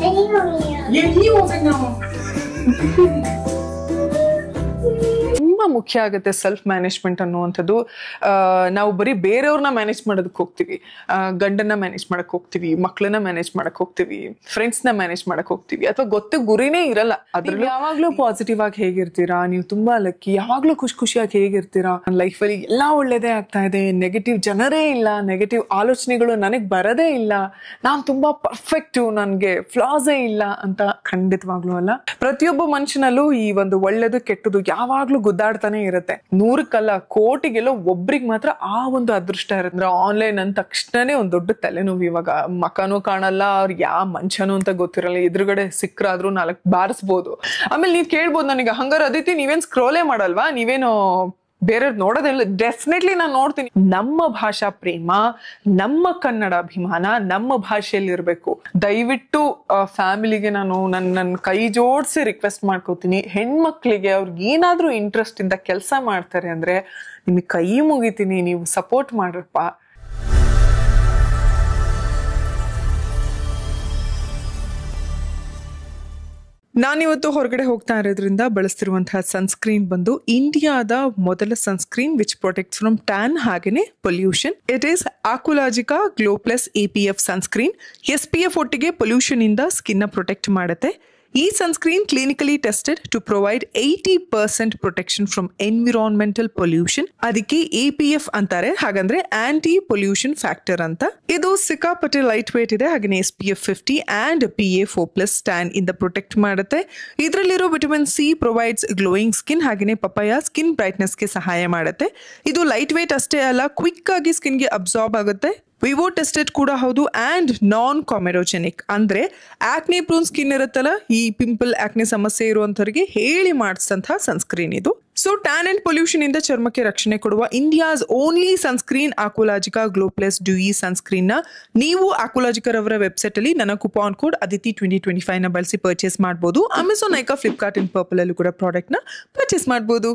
यही हो सकना ತುಂಬಾ ಮುಖ್ಯ ಆಗುತ್ತೆ ಸೆಲ್ಫ್ ಮ್ಯಾನೇಜ್ಮೆಂಟ್ ಅನ್ನುವಂಥದ್ದು. ನಾವು ಬರೀ ಬೇರೆಯವ್ರನ್ನ ಮ್ಯಾನೇಜ್ ಮಾಡೋದಕ್ಕೆ ಹೋಗ್ತೀವಿ, ಗಂಡನ್ನ ಮ್ಯಾನೇಜ್ ಮಾಡಕ್ ಹೋಗ್ತೀವಿ, ಮಕ್ಕಳನ್ನ ಮ್ಯಾನೇಜ್ ಮಾಡಕ್ ಹೋಗ್ತೀವಿ, ಫ್ರೆಂಡ್ಸ್ನ ಮ್ಯಾನೇಜ್ ಮಾಡಕ್ ಹೋಗ್ತೀವಿ, ಅಥವಾ ಗೊತ್ತು ಗುರಿನೇ ಇರಲ್ಲ. ಅದ್ರಲ್ಲಿ ಯಾವಾಗ್ಲೂ ಪಾಸಿಟಿವ್ ಆಗಿ ಹೇಗಿರ್ತೀರಾ, ನೀವು ತುಂಬಾ ಲಕ್ಕಿ, ಯಾವಾಗ್ಲೂ ಖುಷಿಯಾಗಿ ಹೇಗಿರ್ತೀರಾ, ನನ್ನ ಲೈಫಲ್ಲಿ ಎಲ್ಲಾ ಒಳ್ಳೇದೇ ಆಗ್ತಾ ಇದೆ, ನೆಗೆಟಿವ್ ಜನರೇ ಇಲ್ಲ, ನೆಗೆಟಿವ್ ಆಲೋಚನೆಗಳು ನನಗ್ ಬರದೇ ಇಲ್ಲ, ನಾನ್ ತುಂಬಾ ಪರ್ಫೆಕ್ಟು, ನನ್ಗೆ ಫ್ಲಾಸೇ ಇಲ್ಲ ಅಂತ ಖಂಡಿತವಾಗ್ಲೂ ಅಲ್ಲ. ಪ್ರತಿಯೊಬ್ಬ ಮನುಷ್ಯನಲ್ಲೂ ಈ ಒಂದು ಒಳ್ಳೇದು ಕೆಟ್ಟದು ಯಾವಾಗ್ಲೂ ಗುದ್ದಾಡ್ತಾನೆ ಇರುತ್ತೆ. 100ಕ್ಕಲ್ಲ, ಕೋಟಿಗೆಲ್ಲೋ ಒಬ್ರಿಗೆ ಮಾತ್ರ ಆ ಒಂದು ಅದೃಷ್ಟ ಇರುತ್ತೆ. ಆನ್ಲೈನ್ ಅಂದ ತಕ್ಷಣನೇ ಒಂದ್ ದೊಡ್ಡ ತಲೆನೋವು. ಇವಾಗ ಮಕನೂ ಕಾಣಲ್ಲ, ಅವ್ರು ಯಾವ ಮನುಷ್ಯನು ಅಂತ ಗೊತ್ತಿರಲ್ಲ, ಎದುರುಗಡೆ ಸಿಕ್ರಾದ್ರೂ 4 ಬಾರಿಸ್ಬೋದು. ಆಮೇಲೆ ನೀವ್ ಕೇಳ್ಬೋದು ನನಗೆ, ಹಂಗಾರ ಅದಿತಿ ನೀವೇನ್ ಸ್ಕ್ರೋಲೇ ಮಾಡಲ್ವಾ, ನೀವೇನು ಬೇರೆಯವ್ರು ನೋಡೋದಿಲ್ಲ? ಡೆಫಿನೆಟ್ಲಿ ನಾನು ನೋಡ್ತೀನಿ. ನಮ್ಮ ಭಾಷಾ ಪ್ರೇಮ, ನಮ್ಮ ಕನ್ನಡ ಅಭಿಮಾನ ನಮ್ಮ ಭಾಷೆಯಲ್ಲಿ ಇರಬೇಕು. ದಯವಿಟ್ಟು ಫ್ಯಾಮಿಲಿಗೆ ನಾನು ನನ್ನ ಕೈ ಜೋಡಿಸಿ ರಿಕ್ವೆಸ್ಟ್ ಮಾಡ್ಕೋತೀನಿ, ಹೆಣ್ಮಕ್ಳಿಗೆ ಅವ್ರಿಗೆ ಏನಾದ್ರೂ ಇಂಟ್ರೆಸ್ಟ್ ಇಂದ ಕೆಲಸ ಮಾಡ್ತಾರೆ ಅಂದ್ರೆ ನಿಮಗೆ ಕೈ ಮುಗಿತೀನಿ, ನೀವು ಸಪೋರ್ಟ್ ಮಾಡ್ರಪ್ಪ. ನಾನಿವತ್ತು ಹೊರಗಡೆ ಹೋಗ್ತಾ ಇರೋದ್ರಿಂದ ಬಳಸ್ತಿರುವಂತಹ ಸನ್ಸ್ಕ್ರೀನ್ ಬಂದು ಇಂಡಿಯಾದ ಮೊದಲ sunscreen which protects from tan ಹಾಗೇನೆ pollution. It is Aqualogica glow plus APF sunscreen. SPF ಒಟ್ಟಿಗೆ ಪೊಲ್ಯೂಷನ್ ಇಂದ ಸ್ಕಿನ್ ಪ್ರೊಟೆಕ್ಟ್ ಮಾಡುತ್ತೆ. ಈ sunscreen clinically tested to provide 80% protection from environmental pollution. ಅದಕ್ಕೆ APF ಅಂತಾರೆ, ಹಾಗಂದ್ರೆ ಆಂಟಿ ಪೊಲ್ಯೂಷನ್ ಫ್ಯಾಕ್ಟರ್ ಅಂತ. ಇದು ಸಿಕ್ಕಾಪಟ್ಟೆ ಲೈಟ್ ವೇಟ್ ಇದೆ, ಹಾಗೆ SPF 50 ಅಂಡ್ PA4+ ಟ್ಯಾನ್ ಇಂದ ಪ್ರೊಟೆಕ್ಟ್ ಮಾಡುತ್ತೆ. ಇದರಲ್ಲಿರೋ vitamin C provides glowing skin, ಹಾಗೆ ಪಪಾಯ ಸ್ಕಿನ್ ಬ್ರೈಟ್ನೆಸ್ಗೆ ಸಹಾಯ ಮಾಡುತ್ತೆ. ಇದು ಲೈಟ್ ವೇಟ್ ಅಷ್ಟೇ ಅಲ್ಲ, ಕ್ವಿಕ್ ಆಗಿ ಸ್ಕಿನ್ಗೆ ಅಬ್ಸಾರ್ಬ್ ಆಗುತ್ತೆ. ವಿವೋ ಟೆಸ್ಟೆಡ್ ಕೂಡ ಹೌದು ಅಂಡ್ ನಾನ್ ಕಾಮೆರೋಜೆನಿಕ್. ಅಂದ್ರೆ ಆಕ್ನೆ ಪ್ರೂನ್ ಸ್ಕಿನ್ ಇರುತ್ತಲ್ಲ, ಈ ಪಿಂಪಲ್ ಆಕ್ನೆ ಸಮಸ್ಯೆ ಇರುವಂತವರಿಗೆ ಹೇಳಿ ಮಾಡಿಸಿದಂತಹ ಸನ್ಸ್ಕ್ರೀನ್ ಇದು. ಸೊ ಟ್ಯಾನ್ ಅಂಡ್ ಪೊಲ್ಯೂಷನ್ ಇಂದ ಚರ್ಮಕ್ಕೆ ರಕ್ಷಣೆ ಕೊಡುವ India's only sunscreen Aqualogica glow plus dewy sunscreen ನ ನೀವು ಆಕ್ಯುಲಾಜಿಕಾ ಅವರ ವೆಬ್ಸೈಟ್ ಅಲ್ಲಿ ನನ್ನ ಕೂಪಾನ್ ಕೋಡ್ ಅದಿತಿ 2025 ನ ಬಳಸಿ ಪರ್ಚೇಸ್ ಮಾಡಬಹುದು. ಅಮೆಝಾನ್, ನೈಕಾ, ಫ್ಲಿಪ್ಕಾರ್ಟ್ ಇನ್ ಪರ್ಪಲ್ ಅಲ್ಲೂ ಕೂಡ ಪ್ರಾಡಕ್ಟ್ ನ ಪರ್ಚೇಸ್ ಮಾಡಬಹುದು.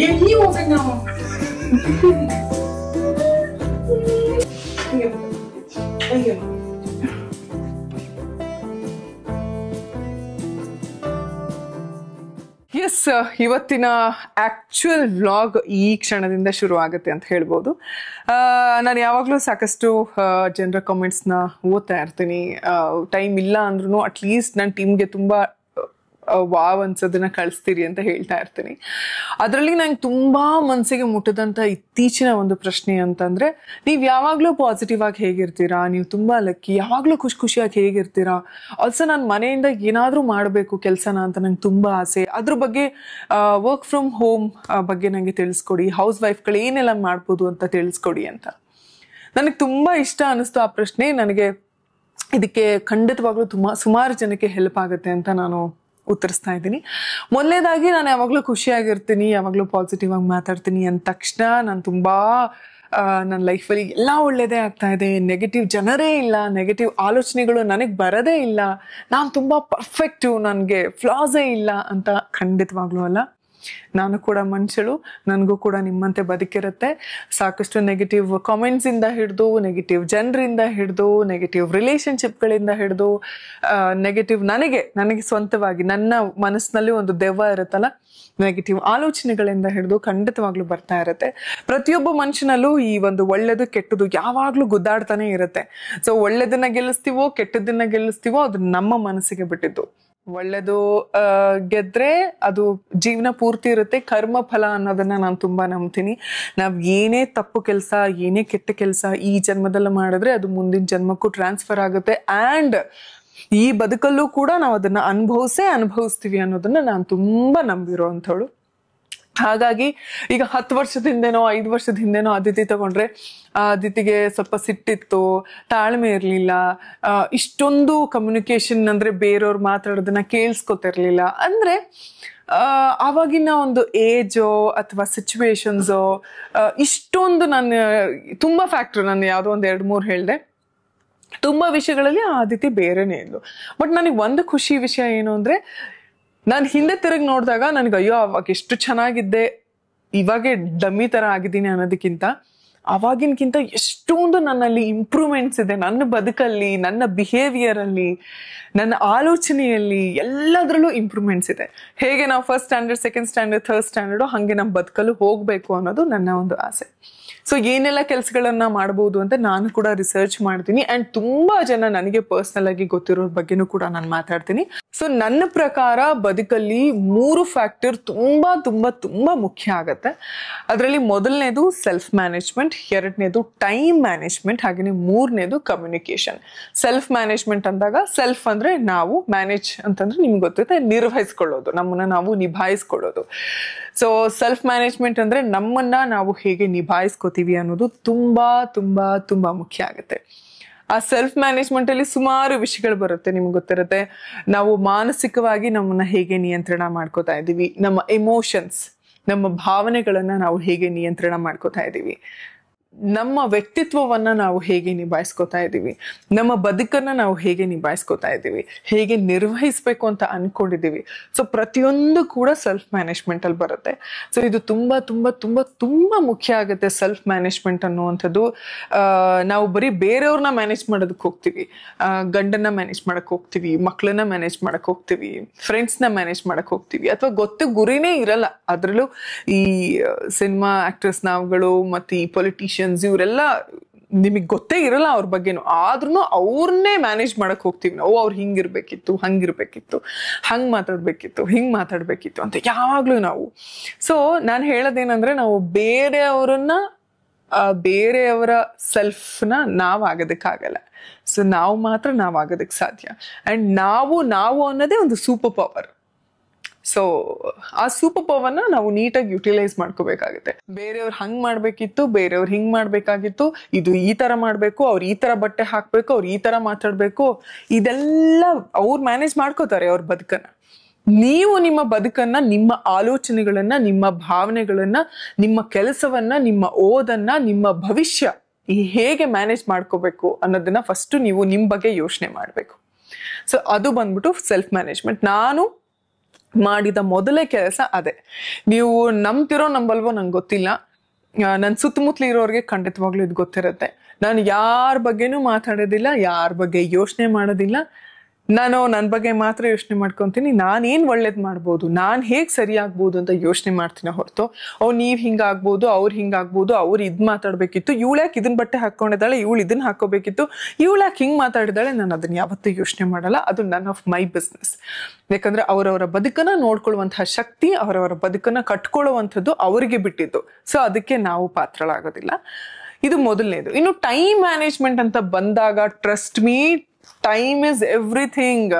यही हो सकना ಎಸ್, ಇವತ್ತಿನ ಆಕ್ಚುಯಲ್ ವ್ಲಾಗ್ ಈ ಕ್ಷಣದಿಂದ ಶುರು ಆಗುತ್ತೆ ಅಂತ ಹೇಳ್ಬೋದು. ನಾನು ಯಾವಾಗಲೂ ಸಾಕಷ್ಟು ಜನರ ಕಾಮೆಂಟ್ಸ್ನ ಓದ್ತಾ ಇರ್ತೀನಿ. ಟೈಮ್ ಇಲ್ಲ ಅಂದ್ರೂ ಅಟ್ಲೀಸ್ಟ್ ನನ್ನ ಟೀಮ್ಗೆ ತುಂಬ ವಾವ್ ಅನ್ಸೋದನ್ನ ಕಳಿಸ್ತೀರಿ ಅಂತ ಹೇಳ್ತಾ ಇರ್ತೀನಿ. ಅದರಲ್ಲಿ ನಂಗೆ ತುಂಬ ಮನಸ್ಸಿಗೆ ಮುಟ್ಟದಂಥ ಇತ್ತೀಚಿನ ಒಂದು ಪ್ರಶ್ನೆ ಅಂತಂದರೆ, ನೀವು ಯಾವಾಗಲೂ ಪಾಸಿಟಿವ್ ಆಗಿ ಹೇಗಿರ್ತೀರಾ, ನೀವು ತುಂಬ ಲಕ್ಕಿ, ಯಾವಾಗಲೂ ಖುಷಿಯಾಗಿ ಹೇಗಿರ್ತೀರಾ. ಆಲ್ಸೋ ನಾನು ಮನೆಯಿಂದ ಏನಾದರೂ ಮಾಡಬೇಕು ಕೆಲಸನ ಅಂತ ನಂಗೆ ತುಂಬ ಆಸೆ. ಅದ್ರ ಬಗ್ಗೆ ವರ್ಕ್ ಫ್ರಮ್ ಹೋಮ್ ಬಗ್ಗೆ ನನಗೆ ತಿಳಿಸ್ಕೊಡಿ, ಹೌಸ್ ವೈಫ್ಗಳು ಏನೆಲ್ಲ ಮಾಡ್ಬೋದು ಅಂತ ತಿಳಿಸ್ಕೊಡಿ ಅಂತ ನನಗೆ ತುಂಬ ಇಷ್ಟ ಅನ್ನಿಸ್ತು ಆ ಪ್ರಶ್ನೆ. ನನಗೆ ಇದಕ್ಕೆ ಖಂಡಿತವಾಗ್ಲೂ ಸುಮಾರು ಜನಕ್ಕೆ ಹೆಲ್ಪ್ ಆಗುತ್ತೆ ಅಂತ ನಾನು ಉತ್ತರಿಸ್ತಾ ಇದ್ದೀನಿ. ಮೊದಲನೇದಾಗಿ ನಾನು ಯಾವಾಗಲೂ ಖುಷಿಯಾಗಿರ್ತೀನಿ, ಯಾವಾಗಲೂ ಪಾಸಿಟಿವ್ ಆಗಿ ಮಾತಾಡ್ತೀನಿ ಅಂದ ತಕ್ಷಣ ನಾನು ತುಂಬ ನನ್ನ ಲೈಫಲ್ಲಿ ಎಲ್ಲ ಒಳ್ಳೇದೇ ಆಗ್ತಾ ಇದೆ, ನೆಗೆಟಿವ್ ಜನರೇ ಇಲ್ಲ, ನೆಗೆಟಿವ್ ಆಲೋಚನೆಗಳು ನನಗೆ ಬರದೇ ಇಲ್ಲ, ನಾನು ತುಂಬ ಪರ್ಫೆಕ್ಟು, ನನಗೆ ಫ್ಲಾಸೇ ಇಲ್ಲ ಅಂತ ಖಂಡಿತವಾಗ್ಲೂ ಅಲ್ಲ. ನಾನು ಕೂಡ ಮನುಷ್ಯಳು, ನನಗೂ ಕೂಡ ನಿಮ್ಮಂತೆ ಬದುಕಿರುತ್ತೆ. ಸಾಕಷ್ಟು ನೆಗೆಟಿವ್ ಕಾಮೆಂಟ್ಸಿಂದ ಹಿಡಿದು, ನೆಗೆಟಿವ್ ಜನರಿಂದ ಹಿಡಿದು, ನೆಗೆಟಿವ್ ರಿಲೇಷನ್ಶಿಪ್ಗಳಿಂದ ಹಿಡಿದು, ನೆಗೆಟಿವ್ ನನಗೆ ಸ್ವಂತವಾಗಿ ನನ್ನ ಮನಸ್ಸಿನಲ್ಲಿ ಒಂದು ದೆವ್ವ ಇರುತ್ತಲ್ಲ, ನೆಗೆಟಿವ್ ಆಲೋಚನೆಗಳಿಂದ ಹಿಡಿದು ಖಂಡಿತವಾಗ್ಲೂ ಬರ್ತಾ ಇರುತ್ತೆ. ಪ್ರತಿಯೊಬ್ಬ ಮನುಷ್ಯನಲ್ಲೂ ಈ ಒಂದು ಒಳ್ಳೇದು ಕೆಟ್ಟದು ಯಾವಾಗ್ಲೂ ಗುದ್ದಾಡ್ತಾನೆ ಇರುತ್ತೆ. ಸೊ ಒಳ್ಳೇದನ್ನ ಗೆಲ್ಲಿಸ್ತೀವೋ ಕೆಟ್ಟದನ್ನ ಗೆಲ್ಲಿಸ್ತೀವೋ ಅದು ನಮ್ಮ ಮನಸ್ಸಿಗೆ ಬಿಟ್ಟಿದ್ದು. ಒಳ್ಳೇದು ಗೆದ್ರೆ ಅದು ಜೀವನ ಪೂರ್ತಿ ಇರುತ್ತೆ. ಕರ್ಮ ಫಲ ಅನ್ನೋದನ್ನ ನಾನು ತುಂಬಾ ನಂಬ್ತೀನಿ. ನಾವ್ ಏನೇ ತಪ್ಪು ಕೆಲಸ, ಏನೇ ಕೆಟ್ಟ ಕೆಲಸ ಈ ಜನ್ಮದಲ್ಲಿ ಮಾಡಿದ್ರೆ ಅದು ಮುಂದಿನ ಜನ್ಮಕ್ಕೂ ಟ್ರಾನ್ಸ್ಫರ್ ಆಗುತ್ತೆ ಅಂಡ್ ಈ ಬದುಕಲ್ಲೂ ಕೂಡ ನಾವು ಅದನ್ನ ಅನುಭವಿಸ್ತೀವಿ ಅನ್ನೋದನ್ನ ನಾನು ತುಂಬಾ ನಂಬಿರೋ ಅಂಥವಳು. ಹಾಗಾಗಿ ಈಗ 10 ವರ್ಷದ ಹಿಂದೆನೋ 5 ವರ್ಷದ ಹಿಂದೆನೋ ಅದಿತಿ ತಗೊಂಡ್ರೆ, ಅದಿತಿಗೆ ಸ್ವಲ್ಪ ಸಿಟ್ಟಿತ್ತು, ತಾಳ್ಮೆ ಇರಲಿಲ್ಲ, ಇಷ್ಟೊಂದು ಕಮ್ಯುನಿಕೇಶನ್ ಅಂದ್ರೆ ಬೇರೆಯವ್ರು ಮಾತಾಡೋದನ್ನ ಕೇಳಿಸ್ಕೊತಿರ್ಲಿಲ್ಲ. ಅಂದ್ರೆ ಆವಾಗಿನ ಒಂದು ಏಜೋ ಅಥವಾ ಸಿಚುವೇಶನ್ಸೋ ಇಷ್ಟೊಂದು ನಾನು ತುಂಬ ಫ್ಯಾಕ್ಟ್ರ್, ನಾನು ಯಾವುದೋ ಒಂದು 2-3 ಹೇಳಿದೆ. ತುಂಬ ವಿಷಯಗಳಲ್ಲಿ ಆ ಆದಿತಿ ಬೇರೆನೇ ಇದ್ಲು. ಬಟ್ ನನಗೆ ಒಂದು ಖುಷಿ ವಿಷಯ ಏನು ಅಂದರೆ, ನಾನು ಹಿಂದೆ ತಿರುಗಿ ನೋಡಿದಾಗ ನನಗೆ ಅಯ್ಯೋ ಅವಾಗ ಎಷ್ಟು ಚೆನ್ನಾಗಿದ್ದೆ, ಇವಾಗೆ ಡಮ್ಮಿ ಥರ ಆಗಿದ್ದೀನಿ ಅನ್ನೋದಕ್ಕಿಂತ ಅವಾಗಿನಕ್ಕಿಂತ ಎಷ್ಟೊಂದು ನನ್ನಲ್ಲಿ ಇಂಪ್ರೂವ್ಮೆಂಟ್ಸ್ ಇದೆ. ನನ್ನ ಬದುಕಲ್ಲಿ, ನನ್ನ ಬಿಹೇವಿಯರಲ್ಲಿ, ನನ್ನ ಆಲೋಚನೆಯಲ್ಲಿ, ಎಲ್ಲದರಲ್ಲೂ ಇಂಪ್ರೂವ್ಮೆಂಟ್ಸ್ ಇದೆ. ಹೇಗೆ ನಾವು first standard, second standard, third standard ಹಾಗೆ ನಮ್ಮ ಬದುಕಲ್ಲೂ ಹೋಗಬೇಕು ಅನ್ನೋದು ನನ್ನ ಒಂದು ಆಸೆ. ಸೊ ಏನೆಲ್ಲ ಕೆಲಸಗಳನ್ನ ಮಾಡ್ಬೋದು ಅಂತ ನಾನು ಕೂಡ ರಿಸರ್ಚ್ ಮಾಡ್ತೀನಿ. ಆ್ಯಂಡ್ ತುಂಬ ಜನ ನನಗೆ ಪರ್ಸ್ನಲ್ ಆಗಿ ಗೊತ್ತಿರೋರ ಬಗ್ಗೆನೂ ಕೂಡ ನಾನು ಮಾತಾಡ್ತೀನಿ. ಸೊ ನನ್ನ ಪ್ರಕಾರ ಬದುಕಲ್ಲಿ 3 ಫ್ಯಾಕ್ಟರ್ ತುಂಬ ತುಂಬ ತುಂಬ ಮುಖ್ಯ ಆಗತ್ತೆ. ಅದರಲ್ಲಿ ಮೊದಲನೇದು ಸೆಲ್ಫ್ ಮ್ಯಾನೇಜ್ಮೆಂಟ್, 2ನೇದು ಟೈಮ್ ಮ್ಯಾನೇಜ್ಮೆಂಟ್, ಹಾಗೆಯೇ 3ನೇದು ಕಮ್ಯುನಿಕೇಶನ್. ಸೆಲ್ಫ್ ಮ್ಯಾನೇಜ್ಮೆಂಟ್ ಅಂದಾಗ ಸೆಲ್ಫ್ ಅಂದರೆ ನಾವು, ಮ್ಯಾನೇಜ್ ಅಂತಂದ್ರೆ ನಿಮ್ಗೆ ಗೊತ್ತಿರುತ್ತೆ ನಿರ್ವಹಿಸ್ಕೊಳ್ಳೋದು, ನಮ್ಮನ್ನ ನಾವು ನಿಭಾಯಿಸ್ಕೊಳ್ಳೋದು. ಸೊ ಸೆಲ್ಫ್ ಮ್ಯಾನೇಜ್ಮೆಂಟ್ ಅಂದರೆ ನಮ್ಮನ್ನ ನಾವು ಹೇಗೆ ನಿಭಾಯಿಸ್ಕೋತೀವಿ ಅನ್ನೋದು ತುಂಬ ತುಂಬ ತುಂಬ ಮುಖ್ಯ ಆಗುತ್ತೆ. ಆ ಸೆಲ್ಫ್ ಮ್ಯಾನೇಜ್ಮೆಂಟಲ್ಲಿ ಸುಮಾರು ವಿಷಯಗಳು ಬರುತ್ತೆ, ನಿಮ್ಗೆ ಗೊತ್ತಿರುತ್ತೆ. ನಾವು ಮಾನಸಿಕವಾಗಿ ನಮ್ಮನ್ನ ಹೇಗೆ ನಿಯಂತ್ರಣ ಮಾಡ್ಕೋತಾ ಇದ್ದೀವಿ, ನಮ್ಮ ಎಮೋಷನ್ಸ್, ನಮ್ಮ ಭಾವನೆಗಳನ್ನು ನಾವು ಹೇಗೆ ನಿಯಂತ್ರಣ ಮಾಡ್ಕೋತಾ ಇದ್ದೀವಿ, ನಮ್ಮ ವ್ಯಕ್ತಿತ್ವವನ್ನು ನಾವು ಹೇಗೆ ನಿಭಾಯಿಸ್ಕೋತಾ ಇದ್ದೀವಿ, ನಮ್ಮ ಬದುಕನ್ನು ನಾವು ಹೇಗೆ ನಿಭಾಯಿಸ್ಕೋತಾ ಇದ್ದೀವಿ, ಹೇಗೆ ನಿರ್ವಹಿಸಬೇಕು ಅಂತ ಅಂದ್ಕೊಂಡಿದ್ದೀವಿ. ಸೊ ಪ್ರತಿಯೊಂದು ಕೂಡ ಸೆಲ್ಫ್ ಮ್ಯಾನೇಜ್ಮೆಂಟಲ್ಲಿ ಬರುತ್ತೆ. ಸೊ ಇದು ತುಂಬ ತುಂಬ ತುಂಬ ತುಂಬ ಮುಖ್ಯ ಆಗುತ್ತೆ ಸೆಲ್ಫ್ ಮ್ಯಾನೇಜ್ಮೆಂಟ್ ಅನ್ನುವಂಥದ್ದು. ನಾವು ಬರೀ ಬೇರೆಯವ್ರನ್ನ ಮ್ಯಾನೇಜ್ ಮಾಡೋದಕ್ಕೆ ಹೋಗ್ತೀವಿ, ಗಂಡನ್ನ ಮ್ಯಾನೇಜ್ ಮಾಡೋಕ್ಕೆ ಹೋಗ್ತೀವಿ, ಮಕ್ಕಳನ್ನ ಮ್ಯಾನೇಜ್ ಮಾಡೋಕ್ಕೆ ಹೋಗ್ತೀವಿ, ಫ್ರೆಂಡ್ಸ್ನ ಮ್ಯಾನೇಜ್ ಮಾಡೋಕ್ಕೆ ಹೋಗ್ತೀವಿ, ಅಥವಾ ಗೊತ್ತು ಗುರಿನೇ ಇರಲ್ಲ. ಅದರಲ್ಲೂ ಈ ಸಿನಿಮಾ ಆ್ಯಕ್ಟರ್ಸ್ ನಾವುಗಳು ಮತ್ತು ಈ ಪೊಲಿಟಿಷಿಯನ್ಸ್ ಇವರೆಲ್ಲ ನಿಮಗೆ ಗೊತ್ತೇ ಇರಲ್ಲ ಅವ್ರ ಬಗ್ಗೆನು, ಆದ್ರೂ ಅವ್ರನ್ನೇ ಮ್ಯಾನೇಜ್ ಮಾಡಕ್ ಹೋಗ್ತೀವಿ ನಾವು. ಅವ್ರು ಹಿಂಗಿರ್ಬೇಕಿತ್ತು, ಹಂಗಿರ್ಬೇಕಿತ್ತು, ಹಂಗೆ ಮಾತಾಡ್ಬೇಕಿತ್ತು, ಹಿಂಗೆ ಮಾತಾಡ್ಬೇಕಿತ್ತು ಅಂತ ಯಾವಾಗ್ಲೂ ನಾವು. ಸೊ ನಾನು ಹೇಳೋದೇನಂದ್ರೆ, ನಾವು ಬೇರೆಯವರ ಸೆಲ್ಫ್ನ ನಾವಾಗೋದಕ್ಕಾಗಲ್ಲ. ಸೊ ನಾವು ಮಾತ್ರ ನಾವಾಗೋದಕ್ಕೆ ಸಾಧ್ಯ. ಆ್ಯಂಡ್ ನಾವು ಅನ್ನೋದೇ ಒಂದು ಸೂಪರ್ ಪವರ್. ಸೊ ಆ ಸೂಪರ್ ಪವರ್ನ ನಾವು ನೀಟಾಗಿ ಯುಟಿಲೈಸ್ ಮಾಡ್ಕೋಬೇಕಾಗುತ್ತೆ. ಬೇರೆಯವ್ರು ಹಂಗೆ ಮಾಡಬೇಕಿತ್ತು, ಬೇರೆಯವ್ರು ಹಿಂಗೆ ಮಾಡಬೇಕಾಗಿತ್ತು, ಇದು ಈ ಥರ ಮಾಡಬೇಕು, ಅವ್ರು ಈ ಥರ ಬಟ್ಟೆ ಹಾಕಬೇಕು, ಅವ್ರು ಈ ಥರ ಮಾತಾಡಬೇಕು, ಇದೆಲ್ಲ ಅವ್ರು ಮ್ಯಾನೇಜ್ ಮಾಡ್ಕೋತಾರೆ ಅವ್ರ ಬದುಕನ್ನು. ನೀವು ನಿಮ್ಮ ಬದುಕನ್ನು, ನಿಮ್ಮ ಆಲೋಚನೆಗಳನ್ನು, ನಿಮ್ಮ ಭಾವನೆಗಳನ್ನು, ನಿಮ್ಮ ಕೆಲಸವನ್ನು, ನಿಮ್ಮ ಓದನ್ನು, ನಿಮ್ಮ ಭವಿಷ್ಯ ಹೇಗೆ ಮ್ಯಾನೇಜ್ ಮಾಡ್ಕೋಬೇಕು ಅನ್ನೋದನ್ನ ಫಸ್ಟು ನೀವು ನಿಮ್ಮ ಬಗ್ಗೆ ಯೋಚನೆ ಮಾಡಬೇಕು. ಸೊ ಅದು ಬಂದ್ಬಿಟ್ಟು ಸೆಲ್ಫ್ ಮ್ಯಾನೇಜ್ಮೆಂಟ್. ನಾನು ಮಾಡಿದ ಮೊದಲೇ ಕೆಲಸ ಅದೇ. ನೀವು ನಂಬಲ್ವೋ ನಂಗೆ ಗೊತ್ತಿಲ್ಲ, ನನ್ನ ಸುತ್ತಮುತ್ತಲು ಇರೋರಿಗೆ ಖಂಡಿತವಾಗ್ಲೂ ಇದು ಗೊತ್ತಿರುತ್ತೆ. ನಾನು ಯಾರ ಬಗ್ಗೆನೂ ಮಾತಾಡೋದಿಲ್ಲ, ಯಾರ ಬಗ್ಗೆ ಯೋಚನೆ ಮಾಡೋದಿಲ್ಲ. ನಾನು ನನ್ನ ಬಗ್ಗೆ ಮಾತ್ರ ಯೋಚನೆ ಮಾಡ್ಕೊತೀನಿ. ನಾನೇನು ಒಳ್ಳೇದು ಮಾಡ್ಬೋದು, ನಾನು ಹೇಗೆ ಸರಿಯಾಗ್ಬೋದು ಅಂತ ಯೋಚನೆ ಮಾಡ್ತೀನಿ ಹೊರತು ನೀವು ಹಿಂಗಾಗ್ಬೋದು, ಅವ್ರು ಹಿಂಗಾಗ್ಬೋದು, ಅವ್ರು ಇದು ಮಾತಾಡಬೇಕಿತ್ತು, ಇವಳ್ಯಾಕೆ ಇದನ್ನ ಬಟ್ಟೆ ಹಾಕ್ಕೊಂಡಿದ್ದಾಳೆ, ಇವಳು ಇದನ್ನ ಹಾಕೋಬೇಕಿತ್ತು, ಇವಳ್ಯಾಕೆ ಹಿಂಗೆ ಮಾತಾಡಿದಾಳೆ, ನಾನು ಅದನ್ನು ಯಾವತ್ತೂ ಯೋಚನೆ ಮಾಡಲ್ಲ. ಅದು ನನ್ ಆಫ್ ಮೈ ಬಿಸ್ನೆಸ್. ಯಾಕಂದರೆ ಅವರವರ ಬದುಕನ್ನು ನೋಡ್ಕೊಳ್ಳುವಂತಹ ಶಕ್ತಿ, ಅವರವರ ಬದುಕನ್ನು ಕಟ್ಕೊಳ್ಳುವಂಥದ್ದು ಅವರಿಗೆ ಬಿಟ್ಟಿದ್ದು. ಸೊ ಅದಕ್ಕೆ ನಾವು ಪಾತ್ರಳಾಗೋದಿಲ್ಲ. ಇದು ಮೊದಲನೇದು. ಇನ್ನು ಟೈಮ್ ಮ್ಯಾನೇಜ್ಮೆಂಟ್ ಅಂತ ಬಂದಾಗ, trust me, time is everything.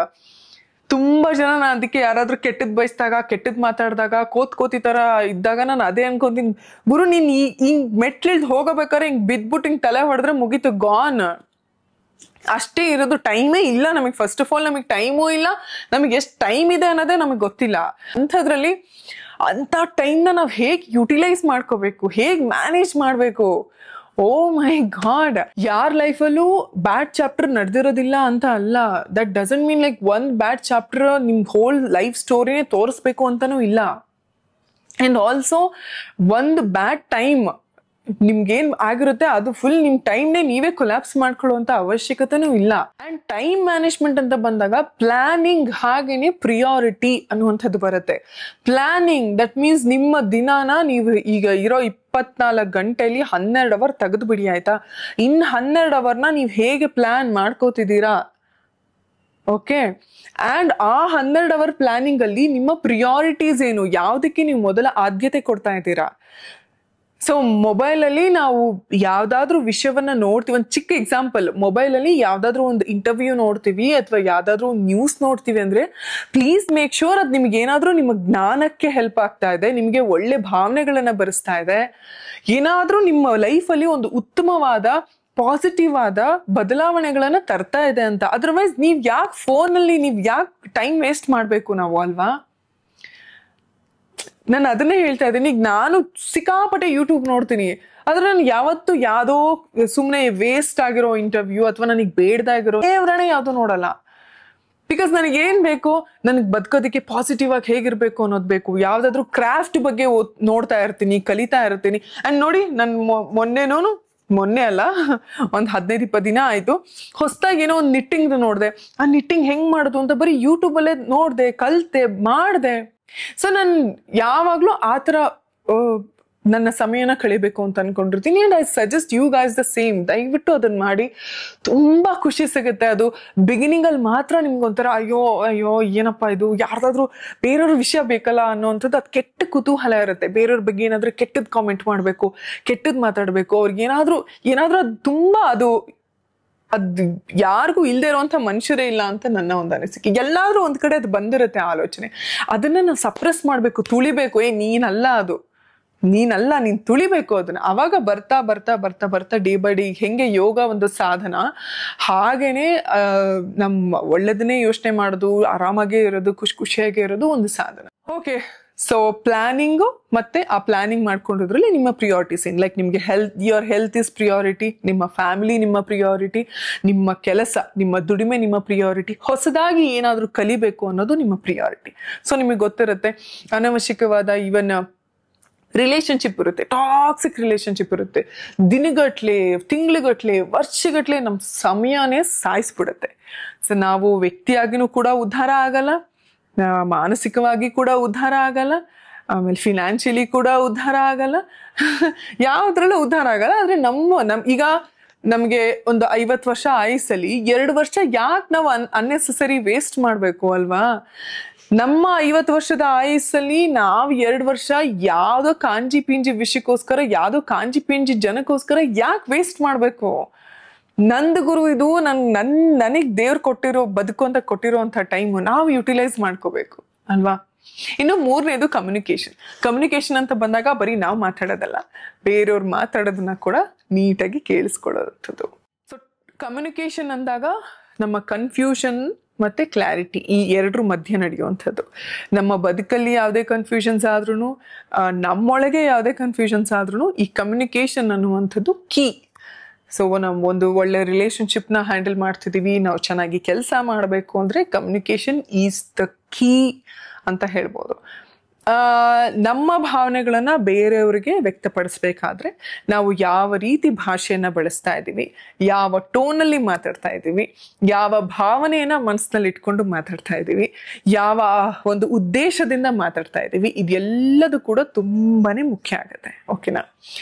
ತುಂಬಾ ಜನ ನಾನು ಅದಕ್ಕೆ ಯಾರಾದ್ರೂ ಕೆಟ್ಟದ್ ಬಯಸಿದಾಗ, ಕೆಟ್ಟದ್ ಮಾತಾಡಿದಾಗ, ಕೋತಿ ತರ ಇದ್ದಾಗ ನಾನು ಅದೇ ಅನ್ಕೊಂತೀನಿ, ಗುರು ನೀನ್ ಹಿಂಗ್ ಮೆಟ್ಲಿಲ್ದು ಹೋಗಬೇಕಾದ್ರೆ ಹಿಂಗ್ ಬಿದ್ಬಿಟ್ಟು ಹಿಂಗ್ ತಲೆ ಹೊಡೆದ್ರೆ ಮುಗೀತು, ಗಾನ್. ಅಷ್ಟೇ ಇರೋದು. ಟೈಮೇ ಇಲ್ಲ ನಮಗೆ. ಫಸ್ಟ್ ಆಫ್ ಆಲ್ ನಮಗೆ ಟೈಮೂ ಇಲ್ಲ, ನಮಗೆ ಎಷ್ಟು ಟೈಮ್ ಇದೆ ಅನ್ನೋದೇ ನಮಗೆ ಗೊತ್ತಿಲ್ಲ. ಅಂಥದ್ರಲ್ಲಿ ಅಂಥ ಟೈಮ್ನ ನಾವು ಹೇಗೆ ಯುಟಿಲೈಸ್ ಮಾಡ್ಕೋಬೇಕು, ಹೇಗೆ ಮ್ಯಾನೇಜ್ ಮಾಡಬೇಕು, ಓ ಮೈ ಗಾಡ್. ಯಾರ ಲೈಫಲ್ಲೂ ಬ್ಯಾಡ್ ಚಾಪ್ಟರ್ ನಡೆದಿರೋದಿಲ್ಲ ಅಂತ ಅಲ್ಲ. ದಟ್ ಡಸಂಟ್ ಮೀನ್ ಲೈಕ್ ಒಂದು ಬ್ಯಾಡ್ ಚಾಪ್ಟರ್ ನಿಮ್ ಹೋಲ್ ಲೈಫ್ ಸ್ಟೋರಿನೇ ತೋರಿಸ್ಬೇಕು ಅಂತನೂ ಇಲ್ಲ. ಆ್ಯಂಡ್ ಆಲ್ಸೋ ಒಂದು ಬ್ಯಾಡ್ ಟೈಮ್ ನಿಮ್ಗೇನ್ ಆಗಿರುತ್ತೆ ಅದು ಫುಲ್ ನಿಮ್ ಟೈಮ್ನೇ ನೀವೇ ಕೊಲ್ಯಾಪ್ಸ್ ಮಾಡ್ಕೊಳ್ಳುವಂತ ಅವಶ್ಯಕತೆನೂ ಇಲ್ಲ. ಅಂಡ್ ಟೈಮ್ ಮ್ಯಾನೇಜ್ಮೆಂಟ್ ಅಂತ ಬಂದಾಗ ಪ್ಲಾನಿಂಗ್ ಹಾಗೇನೆ ಪ್ರಿಯಾರಿಟಿ ಅನ್ನುವಂಥದ್ದು ಬರುತ್ತೆ. ಪ್ಲಾನಿಂಗ್ ದಟ್ ಮೀನ್ಸ್ ನಿಮ್ಮ ದಿನಾನ ನೀವು ಈಗ ಇರೋ 24 ಗಂಟೆಯಲ್ಲಿ 12 ಅವರ್ ತೆಗೆದು ಬಿಡಿ, ಆಯ್ತಾ? ಇನ್ನು 12 ಅವರ್ನ ನೀವು ಹೇಗೆ ಪ್ಲಾನ್ ಮಾಡ್ಕೋತಿದ್ದೀರಾ? ಓಕೆ. ಆ್ಯಂಡ್ ಆ 12 ಅವರ್ ಪ್ಲಾನಿಂಗ್ ಅಲ್ಲಿ ನಿಮ್ಮ ಪ್ರಿಯಾರಿಟೀಸ್ ಏನು, ಯಾವುದಕ್ಕೆ ನೀವು ಮೊದಲ ಆದ್ಯತೆ ಕೊಡ್ತಾ ಇದ್ದೀರಾ? ಸೊ ಮೊಬೈಲಲ್ಲಿ ನಾವು ಯಾವುದಾದ್ರೂ ವಿಷಯವನ್ನ ನೋಡ್ತೀವಿ. ಒಂದು ಚಿಕ್ಕ ಎಕ್ಸಾಂಪಲ್, ಮೊಬೈಲಲ್ಲಿ ಯಾವುದಾದ್ರೂ ಒಂದು ಇಂಟರ್ವ್ಯೂ ನೋಡ್ತೀವಿ ಅಥವಾ ಯಾವುದಾದ್ರೂ ನ್ಯೂಸ್ ನೋಡ್ತೀವಿ ಅಂದರೆ ಪ್ಲೀಸ್ ಮೇಕ್ ಶೂರ್ ಅದು ನಿಮ್ಗೆ ಏನಾದರೂ ನಿಮ್ಮ ಜ್ಞಾನಕ್ಕೆ ಹೆಲ್ಪ್ ಆಗ್ತಾ ಇದೆ, ನಿಮಗೆ ಒಳ್ಳೆ ಭಾವನೆಗಳನ್ನು ಬರೆಸ್ತಾ ಇದೆ, ಏನಾದರೂ ನಿಮ್ಮ ಲೈಫಲ್ಲಿ ಒಂದು ಉತ್ತಮವಾದ ಪಾಸಿಟಿವ್ ಆದ ಬದಲಾವಣೆಗಳನ್ನು ತರ್ತಾ ಇದೆ ಅಂತ. ಅದರ್ವೈಸ್ ನೀವು ಯಾಕೆ ಫೋನಲ್ಲಿ ನೀವು ಯಾಕೆ ಟೈಮ್ ವೇಸ್ಟ್ ಮಾಡಬೇಕು ನಾವು, ಅಲ್ವಾ? ನಾನು ಅದನ್ನೇ ಹೇಳ್ತಾ ಇದ್ದೀನಿ. ಈಗ ನಾನು ಸಿಕ್ಕಾಪಟ್ಟೆ ಯೂಟ್ಯೂಬ್ ನೋಡ್ತೀನಿ, ಆದ್ರೆ ನಾನು ಯಾವತ್ತು ಯಾವ್ದೋ ಸುಮ್ಮನೆ ವೇಸ್ಟ್ ಆಗಿರೋ ಇಂಟರ್ವ್ಯೂ ಅಥವಾ ನನಗೆ ಬೇಡ್ದಾಗಿರೋ ದೇವ್ರನೇ ಯಾವ್ದು ನೋಡಲ್ಲ. ಬಿಕಾಸ್ ನನಗೆ ಏನ್ ಬೇಕು, ನನಗೆ ಬದುಕೋದಕ್ಕೆ ಪಾಸಿಟಿವ್ ಆಗಿ ಹೇಗಿರ್ಬೇಕು ಅನ್ನೋದು ಬೇಕು. ಯಾವ್ದಾದ್ರು ಕ್ರಾಫ್ಟ್ ಬಗ್ಗೆ ನೋಡ್ತಾ ಇರ್ತೀನಿ, ಕಲಿತಾ ಇರ್ತೀನಿ. ಅಂಡ್ ನೋಡಿ, ನಾನು ಮೊನ್ನೆ ಅಲ್ಲ, ಒಂದು 15-20 ದಿನ ಆಯ್ತು, ಹೊಸದಾಗಿ ಏನೋ ಒಂದು ನಿಟ್ಟಿಂಗ್ ನೋಡಿದೆ. ಆ ನಿಟ್ಟಿಂಗ್ ಹೆಂಗ್ ಮಾಡೋದು ಅಂತ ಬರೀ ಯೂಟ್ಯೂಬಲ್ಲೇ ನೋಡಿದೆ, ಕಲಿತೆ, ಮಾಡಿದೆ. ಸೊ ನಾನು ಯಾವಾಗ್ಲೂ ಆ ಥರ ನನ್ನ ಸಮಯನ ಕಳಿಬೇಕು ಅಂತ ಅನ್ಕೊಂಡಿರ್ತೀನಿ. And I suggest you guys the same. ದಯವಿಟ್ಟು ಅದನ್ನ ಮಾಡಿ, ತುಂಬಾ ಖುಷಿ ಸಿಗುತ್ತೆ. ಅದು ಬಿಗಿನಿಂಗ್ ಅಲ್ಲಿ ಮಾತ್ರ ನಿಮ್ಗೊಂಥರ ಅಯ್ಯೋ ಏನಪ್ಪಾ ಇದು, ಯಾರ್ದಾದ್ರು ಬೇರೆಯವ್ರ ವಿಷಯ ಬೇಕಲ್ಲ ಅನ್ನೋಂಥದ್ದು ಅದು ಕೆಟ್ಟ ಕುತೂಹಲ ಇರುತ್ತೆ. ಬೇರೆಯವ್ರ ಬಗ್ಗೆ ಏನಾದ್ರೂ ಕೆಟ್ಟದ್ ಕಾಮೆಂಟ್ ಮಾಡ್ಬೇಕು, ಕೆಟ್ಟದ್ ಮಾತಾಡ್ಬೇಕು, ಅವ್ರಿಗೆ ಏನಾದ್ರೂ ಅದು ತುಂಬಾ ಅದು ಯಾರಿಗೂ ಇಲ್ಲದೆ ಇರುವಂತ ಮನುಷ್ಯರೇ ಇಲ್ಲ ಅಂತ ನನ್ನ ಒಂದು ಅನಿಸಿಕೆ. ಎಲ್ಲಾದ್ರೂ ಒಂದ್ ಕಡೆ ಅದು ಬಂದಿರುತ್ತೆ ಆಲೋಚನೆ. ಅದನ್ನ ನಾವು ಸಪ್ರೆಸ್ ಮಾಡ್ಬೇಕು, ತುಳಿಬೇಕು. ನೀನ್ ತುಳಿಬೇಕು ಅದನ್ನ. ಅವಾಗ ಬರ್ತಾ ಬರ್ತಾ ಬರ್ತಾ ಬರ್ತಾ ಡೇ ಬೈ ಡೇ ಹೆಂಗೆ ಯೋಗ ಒಂದು ಸಾಧನ, ಹಾಗೇನೆ ನಮ್ಮ ಒಳ್ಳೆದನ್ನೇ ಯೋಚನೆ ಮಾಡೋದು, ಆರಾಮಾಗೇ ಇರೋದು, ಖುಷಿಯಾಗಿ ಇರೋದು ಒಂದು ಸಾಧನ. ಓಕೆ, ಸೊ ಪ್ಲಾನಿಂಗು ಮತ್ತೆ ಆ ಪ್ಲಾನಿಂಗ್ ಮಾಡ್ಕೊಂಡಿದ್ರಲ್ಲಿ ನಿಮ್ಮ ಪ್ರಿಯಾರಿಟೀಸ್ ಏನು, ಲೈಕ್ ನಿಮಗೆ ಯುವರ್ ಹೆಲ್ತ್ ಇಸ್ ಪ್ರಿಯಾರಿಟಿ, ನಿಮ್ಮ ಫ್ಯಾಮಿಲಿ ನಿಮ್ಮ ಪ್ರಿಯಾರಿಟಿ, ನಿಮ್ಮ ಕೆಲಸ, ನಿಮ್ಮ ದುಡಿಮೆ ನಿಮ್ಮ ಪ್ರಿಯಾರಿಟಿ, ಹೊಸದಾಗಿ ಏನಾದರೂ ಕಲಿಬೇಕು ಅನ್ನೋದು ನಿಮ್ಮ ಪ್ರಿಯಾರಿಟಿ. ಸೊ ನಿಮಗೆ ಗೊತ್ತಿರುತ್ತೆ, ಅನವಶ್ಯಕವಾದ ಈವನ್ ರಿಲೇಶನ್ಶಿಪ್ ಇರುತ್ತೆ, ಟಾಕ್ಸಿಕ್ ರಿಲೇಶನ್ಶಿಪ್ ಇರುತ್ತೆ, ದಿನಗಟ್ಲೆ, ತಿಂಗ್ಳುಗಟ್ಲೆ, ವರ್ಷಗಟ್ಲೆ ನಮ್ಮ ಸಮಯನೇ ಸಾಯಿಸ್ಬಿಡುತ್ತೆ. ಸೊ ನಾವು ವ್ಯಕ್ತಿಯಾಗಿನೂ ಕೂಡ ಉದ್ಧಾರ ಆಗಲ್ಲ, ಮಾನಸಿಕವಾಗಿ ಕೂಡ ಉದ್ಧಾರ ಆಗಲ್ಲ, ಆಮೇಲೆ ಫಿನಾನ್ಷಿಯಲಿ ಕೂಡ ಉದ್ಧಾರ ಆಗಲ್ಲ, ಯಾವುದ್ರಲ್ಲೂ ಉದ್ಧಾರ ಆಗಲ್ಲ. ಆದ್ರೆ ಈಗ ನಮ್ಗೆ ಒಂದು 50 ವರ್ಷ ಆಯುಸ್ಸಲ್ಲಿ 2 ವರ್ಷ ಯಾಕೆ ನಾವು ಅನ್ನೆಸೆಸರಿ ವೇಸ್ಟ್ ಮಾಡ್ಬೇಕು ಅಲ್ವಾ? ನಮ್ಮ 50 ವರ್ಷದ ಆಯುಸ್ಸಲ್ಲಿ ನಾವು 2 ವರ್ಷ ಯಾವ್ದೋ ಕಾಂಜಿ ಪಿಂಜಿ ವಿಷಯಕ್ಕೋಸ್ಕರ, ಯಾವ್ದೋ ಕಾಂಜಿ ಪಿಂಜಿ ಜನಕ್ಕೋಸ್ಕರ ಯಾಕೆ ವೇಸ್ಟ್ ಮಾಡ್ಬೇಕು? ನಂದು ಗುರು ಇದು, ನನಗ್ ದೇವ್ರು ಬದುಕು ಅಂತ ಕೊಟ್ಟಿರೋಂಥ ಟೈಮು ನಾವು ಯುಟಿಲೈಸ್ ಮಾಡ್ಕೋಬೇಕು ಅಲ್ವಾ? ಇನ್ನು 3ನೇದು ಕಮ್ಯುನಿಕೇಶನ್ ಅಂತ ಬಂದಾಗ ಬರೀ ನಾವು ಮಾತಾಡೋದಲ್ಲ, ಬೇರೆಯವ್ರು ಮಾತಾಡೋದನ್ನ ಕೂಡ ನೀಟಾಗಿ ಕೇಳಿಸ್ಕೊಳ್ಳೋದು. ಸೊ ಕಮ್ಯುನಿಕೇಶನ್ ಅಂದಾಗ ನಮ್ಮ ಕನ್ಫ್ಯೂಷನ್ ಮತ್ತೆ ಕ್ಲಾರಿಟಿ, ಈ 2 ಮಧ್ಯೆ ನಡೆಯುವಂಥದ್ದು. ನಮ್ಮ ಬದುಕಲ್ಲಿ ಯಾವುದೇ ಕನ್ಫ್ಯೂಷನ್ಸ್ ಆದ್ರೂ, ನಮ್ಮೊಳಗೆ ಯಾವುದೇ ಕನ್ಫ್ಯೂಷನ್ಸ್ ಆದ್ರೂ ಈ ಕಮ್ಯುನಿಕೇಶನ್ ಅನ್ನುವಂಥದ್ದು ಕೀ. ಸೊ ನಾವು ಒಂದು ಒಳ್ಳೆ ರಿಲೇಶನ್ಶಿಪ್ನ ಹ್ಯಾಂಡಲ್ ಮಾಡ್ತಿದ್ದೀವಿ, ನಾವು ಚೆನ್ನಾಗಿ ಕೆಲಸ ಮಾಡಬೇಕು ಅಂದರೆ ಕಮ್ಯುನಿಕೇಶನ್ ಈಸ್ ದ ಕೀ ಅಂತ ಹೇಳ್ಬೋದು. ನಮ್ಮ ಭಾವನೆಗಳನ್ನ ಬೇರೆಯವರಿಗೆ ವ್ಯಕ್ತಪಡಿಸ್ಬೇಕಾದ್ರೆ ನಾವು ಯಾವ ರೀತಿ ಭಾಷೆಯನ್ನ ಬಳಸ್ತಾ ಇದ್ದೀವಿ, ಯಾವ ಟೋನಲ್ಲಿ ಮಾತಾಡ್ತಾ ಇದ್ದೀವಿ, ಯಾವ ಭಾವನೆಯನ್ನ ಮನಸ್ಸಿನಲ್ಲಿ ಇಟ್ಕೊಂಡು ಮಾತಾಡ್ತಾ ಇದ್ದೀವಿ, ಯಾವ ಒಂದು ಉದ್ದೇಶದಿಂದ ಮಾತಾಡ್ತಾ ಇದ್ದೀವಿ, ಇದೆಲ್ಲದೂ ಕೂಡ ತುಂಬಾನೇ ಮುಖ್ಯ ಆಗುತ್ತೆ. ಓಕೆನಾ?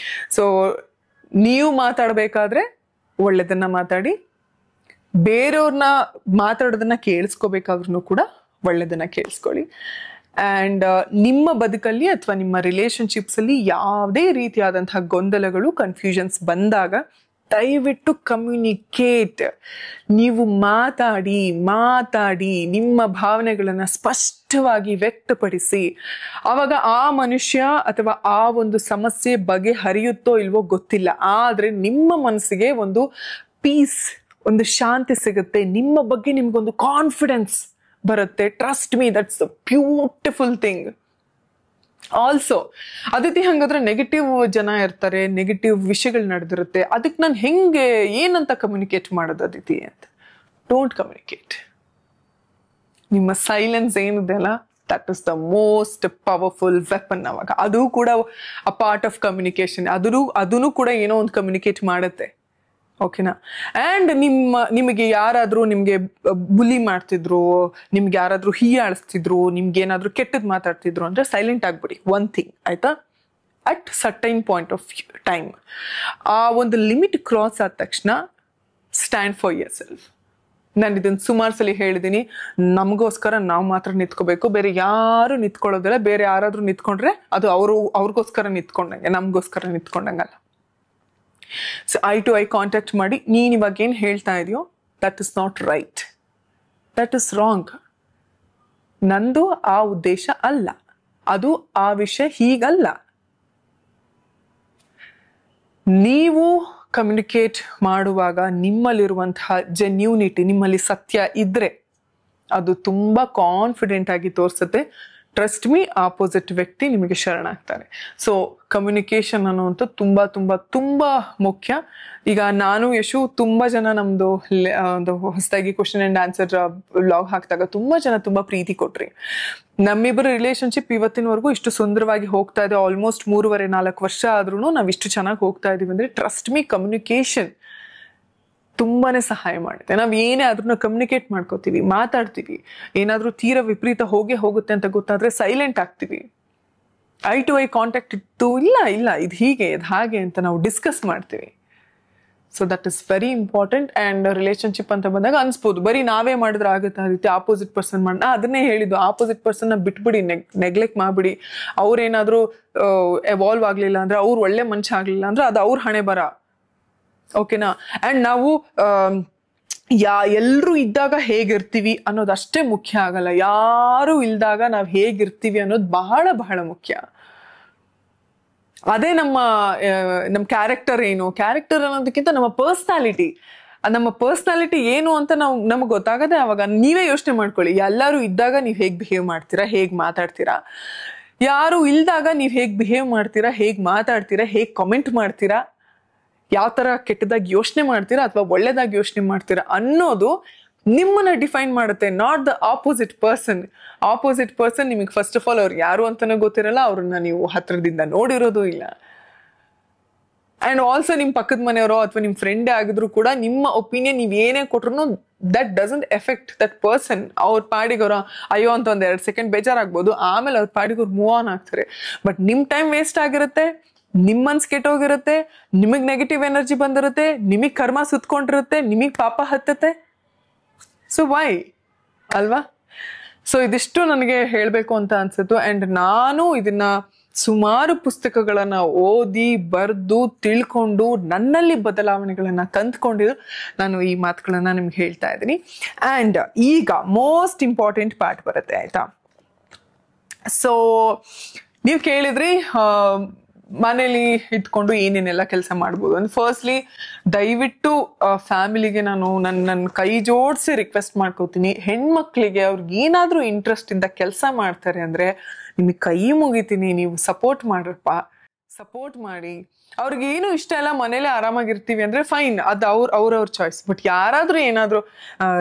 ಸೊ ನೀವು ಮಾತಾಡ್ಬೇಕಾದ್ರೆ ಒಳ್ಳೆದನ್ನ ಮಾತಾಡಿ, ಬೇರೆಯವ್ರನ್ನ ಮಾತಾಡೋದನ್ನ ಕೇಳಿಸ್ಕೋಬೇಕಾದ್ರೂ ಕೂಡ ಒಳ್ಳೆದನ್ನ ಕೇಳಿಸ್ಕೊಳ್ಳಿ. ಆ್ಯಂಡ್ ನಿಮ್ಮ ಬದುಕಲ್ಲಿ ಅಥವಾ ನಿಮ್ಮ ರಿಲೇಶನ್ಶಿಪ್ಸಲ್ಲಿ ಯಾವುದೇ ರೀತಿಯಾದಂತಹ ಗೊಂದಲಗಳು, ಕನ್ಫ್ಯೂಷನ್ಸ್ ಬಂದಾಗ ದಯವಿಟ್ಟು ಕಮ್ಯುನಿಕೇಟ್. ನೀವು ಮಾತಾಡಿ ನಿಮ್ಮ ಭಾವನೆಗಳನ್ನು ಸ್ಪಷ್ಟವಾಗಿ ವ್ಯಕ್ತಪಡಿಸಿ. ಆವಾಗ ಆ ಮನುಷ್ಯ ಅಥವಾ ಆ ಒಂದು ಸಮಸ್ಯೆ ಬಗೆಹರಿಯುತ್ತೋ ಇಲ್ವೋ ಗೊತ್ತಿಲ್ಲ, ಆದರೆ ನಿಮ್ಮ ಮನಸ್ಸಿಗೆ ಒಂದು ಪೀಸ್, ಒಂದು ಶಾಂತಿ ಸಿಗುತ್ತೆ. ನಿಮ್ಮ ಬಗ್ಗೆ ನಿಮ್ಗೊಂದು ಕಾನ್ಫಿಡೆನ್ಸ್ ಬರುತ್ತೆ. Trust me, that's a beautiful thing. Also Aditi, ಹಂಗಾದ್ರೆ ನೆಗೆಟಿವ್ ಜನ ಇರ್ತಾರೆ, ನೆಗೆಟಿವ್ ವಿಷಯಗಳು ನಡೆದಿರುತ್ತೆ, ಅದಕ್ಕೆ ನಾನು ಹೆಂಗೆ ಏನಂತ ಕಮ್ಯುನಿಕೇಟ್ ಮಾಡೋದು ಅದಿತಿ ಅಂತ? Don't communicate. ನಿಮ್ಮ ಸೈಲೆನ್ಸ್ ಏನಿದೆ ಅಲ್ಲ, that is the most powerful weapon. ಅವಾಗ ಅದು ಕೂಡ ಅ ಪಾರ್ಟ್ ಆಫ್ ಕಮ್ಯುನಿಕೇಶನ್. ಅದೂ ಕೂಡ ಏನೋ ಒಂದು ಕಮ್ಯುನಿಕೇಟ್ ಮಾಡುತ್ತೆ. ಓಕೆನಾ? ಆ್ಯಂಡ್ ನಿಮಗೆ ಯಾರಾದರೂ ನಿಮಗೆ ಬುಲಿ ಮಾಡ್ತಿದ್ರು, ನಿಮ್ಗೆ ಯಾರಾದರೂ ಹೀಯಾಳಿಸ್ತಿದ್ರು, ನಿಮ್ಗೆ ಏನಾದರೂ ಕೆಟ್ಟದ್ದು ಮಾತಾಡ್ತಿದ್ರು ಅಂದರೆ ಸೈಲೆಂಟ್ ಆಗ್ಬಿಡಿ. ಒನ್ ಥಿಂಗ್ ಆಯ್ತಾ, at certain point of time ಆ ಒಂದು ಲಿಮಿಟ್ ಕ್ರಾಸ್ ಆದ ತಕ್ಷಣ ಸ್ಟ್ಯಾಂಡ್ ಫಾರ್ ಯುವರ್ ಸೆಲ್ಫ್. ನಾನು ಇದನ್ನು ಸುಮಾರು ಸಲ ಹೇಳಿದ್ದೀನಿ, ನಮಗೋಸ್ಕರ ನಾವು ಮಾತ್ರ ನಿಂತ್ಕೋಬೇಕು, ಬೇರೆ ಯಾರು ನಿಂತ್ಕೊಳ್ಳೋದಿಲ್ಲ. ಬೇರೆ ಯಾರಾದರೂ ನಿಂತ್ಕೊಂಡ್ರೆ ಅದು ಅವ್ರಿಗೋಸ್ಕರ ನಿಂತ್ಕೊಂಡಂಗೆ, ನಮಗೋಸ್ಕರ ನಿಂತ್ಕೊಂಡಂಗಲ್ಲ. So eye to eye contact ಮಾಡಿ, ನೀನು ಇವಾಗ ಏನು ಹೇಳ್ತಾ ಇದೆಯೋ that is not right, that is wrong, ನಂದು ಆ ಉದ್ದೇಶ ಅಲ್ಲ, ಅದು ಆ ವಿಷಯ ಹೀಗಲ್ಲ. ನೀವು ಕಮ್ಯುನಿಕೇಟ್ ಮಾಡುವಾಗ ನಿಮ್ಮಲ್ಲಿರುವಂತಹ ಜೆನ್ಯೂನಿಟಿ, ನಿಮ್ಮಲ್ಲಿ ಸತ್ಯ ಇದ್ರೆ ಅದು ತುಂಬ ಕಾನ್ಫಿಡೆಂಟ್ ಆಗಿ ತೋರಿಸುತ್ತೆ. ಟ್ರಸ್ಟ್ ಮೀ ಆಪೋಸಿಟ್ ವ್ಯಕ್ತಿ ನಿಮಗೆ ಶರಣಾಗ್ತಾರೆ. ಸೊ ಕಮ್ಯುನಿಕೇಶನ್ ಅನ್ನುವಂಥ ತುಂಬಾ ತುಂಬಾ ತುಂಬಾ ಮುಖ್ಯ. ಈಗ ನಾನು ಯಶು ತುಂಬಾ ಜನ ನಮ್ದು ಒಂದು ಹೊಸದಾಗಿ ಕ್ವಶನ್ ಅಂಡ್ ಆನ್ಸರ್ ವ್ಲಾಗ್ ಹಾಕಿದಾಗ ತುಂಬಾ ಜನ ತುಂಬಾ ಪ್ರೀತಿ ಕೊಟ್ರಿ. ನಮ್ಮಿಬ್ಬರ ರಿಲೇಶನ್ಶಿಪ್ ಇವತ್ತಿನವರೆಗೂ ಇಷ್ಟು ಸುಂದರವಾಗಿ ಹೋಗ್ತಾ ಇದೆ. ಆಲ್ಮೋಸ್ಟ್ 3.5-4 ವರ್ಷ ಆದ್ರೂ ನಾವು ಇಷ್ಟು ಚೆನ್ನಾಗಿ ಹೋಗ್ತಾ ಇದೀವಿ ಅಂದ್ರೆ ಟ್ರಸ್ಟ್ ಮೀ ಕಮ್ಯುನಿಕೇಶನ್ ತುಂಬಾನೇ ಸಹಾಯ ಮಾಡುತ್ತೆ. ನಾವು ಏನೇ ಆದ್ರೂ ಕಮ್ಯುನಿಕೇಟ್ ಮಾಡ್ಕೋತೀವಿ, ಮಾತಾಡ್ತೀವಿ. ಏನಾದ್ರೂ ತೀರಾ ವಿಪರೀತ ಹೋಗುತ್ತೆ ಅಂತ ಗೊತ್ತಾದ್ರೆ ಸೈಲೆಂಟ್ ಆಗ್ತೀವಿ. ಐ ಟು ಐ ಕಾಂಟ್ಯಾಕ್ಟ್ ಇತ್ತು, ಇಲ್ಲ ಇದು ಹೀಗೆ ಇದು ಹಾಗೆ ಅಂತ ನಾವು ಡಿಸ್ಕಸ್ ಮಾಡ್ತೀವಿ. So that is very important. And relationship ಅಂತ ಬಂದಾಗ ಅನ್ಸ್ಬೋದು ಬರೀ ನಾವೇ ಮಾಡಿದ್ರೆ ಆಗುತ್ತೆ ಆ ರೀತಿ, ಆಪೋಸಿಟ್ ಪರ್ಸನ್ ಮಾಡಿ. ಅದನ್ನೇ ಹೇಳಿದ್ದು, ಆಪೋಸಿಟ್ ಪರ್ಸನ್ನ ಬಿಟ್ಬಿಡಿ, ನೆಗ್ಲೆಕ್ಟ್ ಮಾಡಿಬಿಡಿ. ಅವ್ರೇನಾದ್ರೂ ಎವಾಲ್ವ್ ಆಗಲಿಲ್ಲ ಅಂದ್ರೆ, ಅವ್ರು ಒಳ್ಳೆ ಮನುಷ್ಯ ಆಗಲಿಲ್ಲ ಅಂದ್ರೆ ಅದು ಅವ್ರ ಹಣೆ ಬರ. ಓಕೆನಾ? ಆ್ಯಂಡ್ ನಾವು ಎಲ್ಲರೂ ಇದ್ದಾಗ ಹೇಗಿರ್ತೀವಿ ಅನ್ನೋದಷ್ಟೇ ಮುಖ್ಯ ಆಗಲ್ಲ, ಯಾರು ಇಲ್ದಾಗ ನಾವು ಹೇಗಿರ್ತೀವಿ ಅನ್ನೋದು ಬಹಳ ಬಹಳ ಮುಖ್ಯ. ಅದೇ ನಮ್ಮ ಕ್ಯಾರೆಕ್ಟರ್ ಏನು, ಕ್ಯಾರೆಕ್ಟರ್ ಅನ್ನೋದಕ್ಕಿಂತ ನಮ್ಮ ಪರ್ಸ್ನಾಲಿಟಿ ಏನು ಅಂತ ನಮಗೆ ಗೊತ್ತಾಗದೆ ಅವಾಗ. ನೀವೇ ಯೋಚನೆ ಮಾಡ್ಕೊಳ್ಳಿ, ಎಲ್ಲರೂ ಇದ್ದಾಗ ನೀವು ಹೇಗೆ ಬಿಹೇವ್ ಮಾಡ್ತೀರಾ, ಹೇಗೆ ಮಾತಾಡ್ತೀರಾ, ಯಾರು ಇಲ್ದಾಗ ನೀವು ಹೇಗೆ ಬಿಹೇವ್ ಮಾಡ್ತೀರಾ, ಹೇಗೆ ಮಾತಾಡ್ತೀರಾ, ಹೇಗೆ ಕಾಮೆಂಟ್ ಮಾಡ್ತೀರಾ, ಯಾವ ಥರ ಕೆಟ್ಟದಾಗಿ ಯೋಚನೆ ಮಾಡ್ತೀರಾ ಅಥವಾ ಒಳ್ಳೇದಾಗಿ ಯೋಚನೆ ಮಾಡ್ತೀರಾ ಅನ್ನೋದು ನಿಮ್ಮನ್ನ ಡಿಫೈನ್ ಮಾಡುತ್ತೆ, ನಾಟ್ ದ ಆಪೋಸಿಟ್ ಪರ್ಸನ್. ನಿಮಗೆ ಫಸ್ಟ್ ಆಫ್ ಆಲ್ ಅವ್ರು ಯಾರು ಅಂತಾನೂ ಗೊತ್ತಿರಲ್ಲ, ಅವ್ರನ್ನ ನೀವು ಹತ್ರದಿಂದ ನೋಡಿರೋದು ಇಲ್ಲ. ಆ್ಯಂಡ್ ಆಲ್ಸೋ ನಿಮ್ಮ ಪಕ್ಕದ ಮನೆಯವರೋ ಅಥವಾ ನಿಮ್ಮ ಫ್ರೆಂಡೇ ಆಗಿದ್ರು ಕೂಡ ನಿಮ್ಮ ಒಪಿನಿಯನ್ ನೀವು ಏನೇ ಕೊಟ್ರು that doesn't effect that person. ಅವ್ರ ಪಾಡಿಗವ್ರ ಅಯ್ಯೋ ಅಂತ 1-2 ಸೆಕೆಂಡ್ ಬೇಜಾರಾಗ್ಬೋದು, ಆಮೇಲೆ ಅವ್ರ ಪಾಡಿಗವ್ರು ಮೂವ್ ಆನ್ ಆಗ್ತಾರೆ. ಬಟ್ ನಿಮ್ಮ ಟೈಮ್ ವೇಸ್ಟ್ ಆಗಿರುತ್ತೆ, ನಿಮ್ಮ ಮನ್ಸು ಕೆಟ್ಟೋಗಿರುತ್ತೆ, ನಿಮಗೆ ನೆಗೆಟಿವ್ ಎನರ್ಜಿ ಬಂದಿರುತ್ತೆ, ನಿಮಗೆ ಕರ್ಮ ಸುತ್ಕೊಂಡಿರುತ್ತೆ, ನಿಮಗೆ ಪಾಪ ಹತ್ತತ್ತೆ. ಸೊ ವೈ ಅಲ್ವಾ? ಸೊ ಇದಿಷ್ಟು ನನಗೆ ಹೇಳಬೇಕು ಅಂತ ಅನ್ಸಿತ್ತು. ಆ್ಯಂಡ್ ನಾನು ಇದನ್ನ ಸುಮಾರು ಪುಸ್ತಕಗಳನ್ನ ಓದಿ ಬರೆದು ತಿಳ್ಕೊಂಡು ನನ್ನಲ್ಲಿ ಬದಲಾವಣೆಗಳನ್ನ ತಂದ್ಕೊಂಡಿದ್ದು ನಾನು ಈ ಮಾತುಗಳನ್ನ ನಿಮ್ಗೆ ಹೇಳ್ತಾ ಇದ್ದೀನಿ. ಆ್ಯಂಡ್ ಈಗ ಮೋಸ್ಟ್ ಇಂಪಾರ್ಟೆಂಟ್ ಪಾರ್ಟ್ ಬರುತ್ತೆ, ಆಯ್ತಾ? ಸೊ ನೀವು ಕೇಳಿದ್ರಿ ಮನೇಲಿ ಇಟ್ಕೊಂಡು ಏನೇನೆಲ್ಲ ಕೆಲಸ ಮಾಡ್ಬೋದು ಅಂತ. ಫಸ್ಟ್ಲಿ ದಯವಿಟ್ಟು ಫ್ಯಾಮಿಲಿಗೆ ನಾನು ನನ್ನ ಕೈ ಜೋಡಿಸಿ ರಿಕ್ವೆಸ್ಟ್ ಮಾಡ್ಕೋತೀನಿ, ಹೆಣ್ಮಕ್ಳಿಗೆ ಅವ್ರಿಗೆ ಏನಾದರೂ ಇಂಟ್ರೆಸ್ಟ್ ಇಂದ ಕೆಲಸ ಮಾಡ್ತಾರೆ ಅಂದ್ರೆ ನಿಮಗೆ ಕೈ ಮುಗಿತೀನಿ, ನೀವು ಸಪೋರ್ಟ್ ಮಾಡಿ. ಅವ್ರಿಗೆ ಏನು ಇಷ್ಟ ಇಲ್ಲ, ಮನೇಲೆ ಆರಾಮಾಗಿರ್ತೀವಿ ಅಂದ್ರೆ ಫೈನ್, ಅದು ಅವ್ರವ್ರ ಚಾಯ್ಸ್. ಬಟ್ ಯಾರಾದ್ರೂ ಏನಾದ್ರು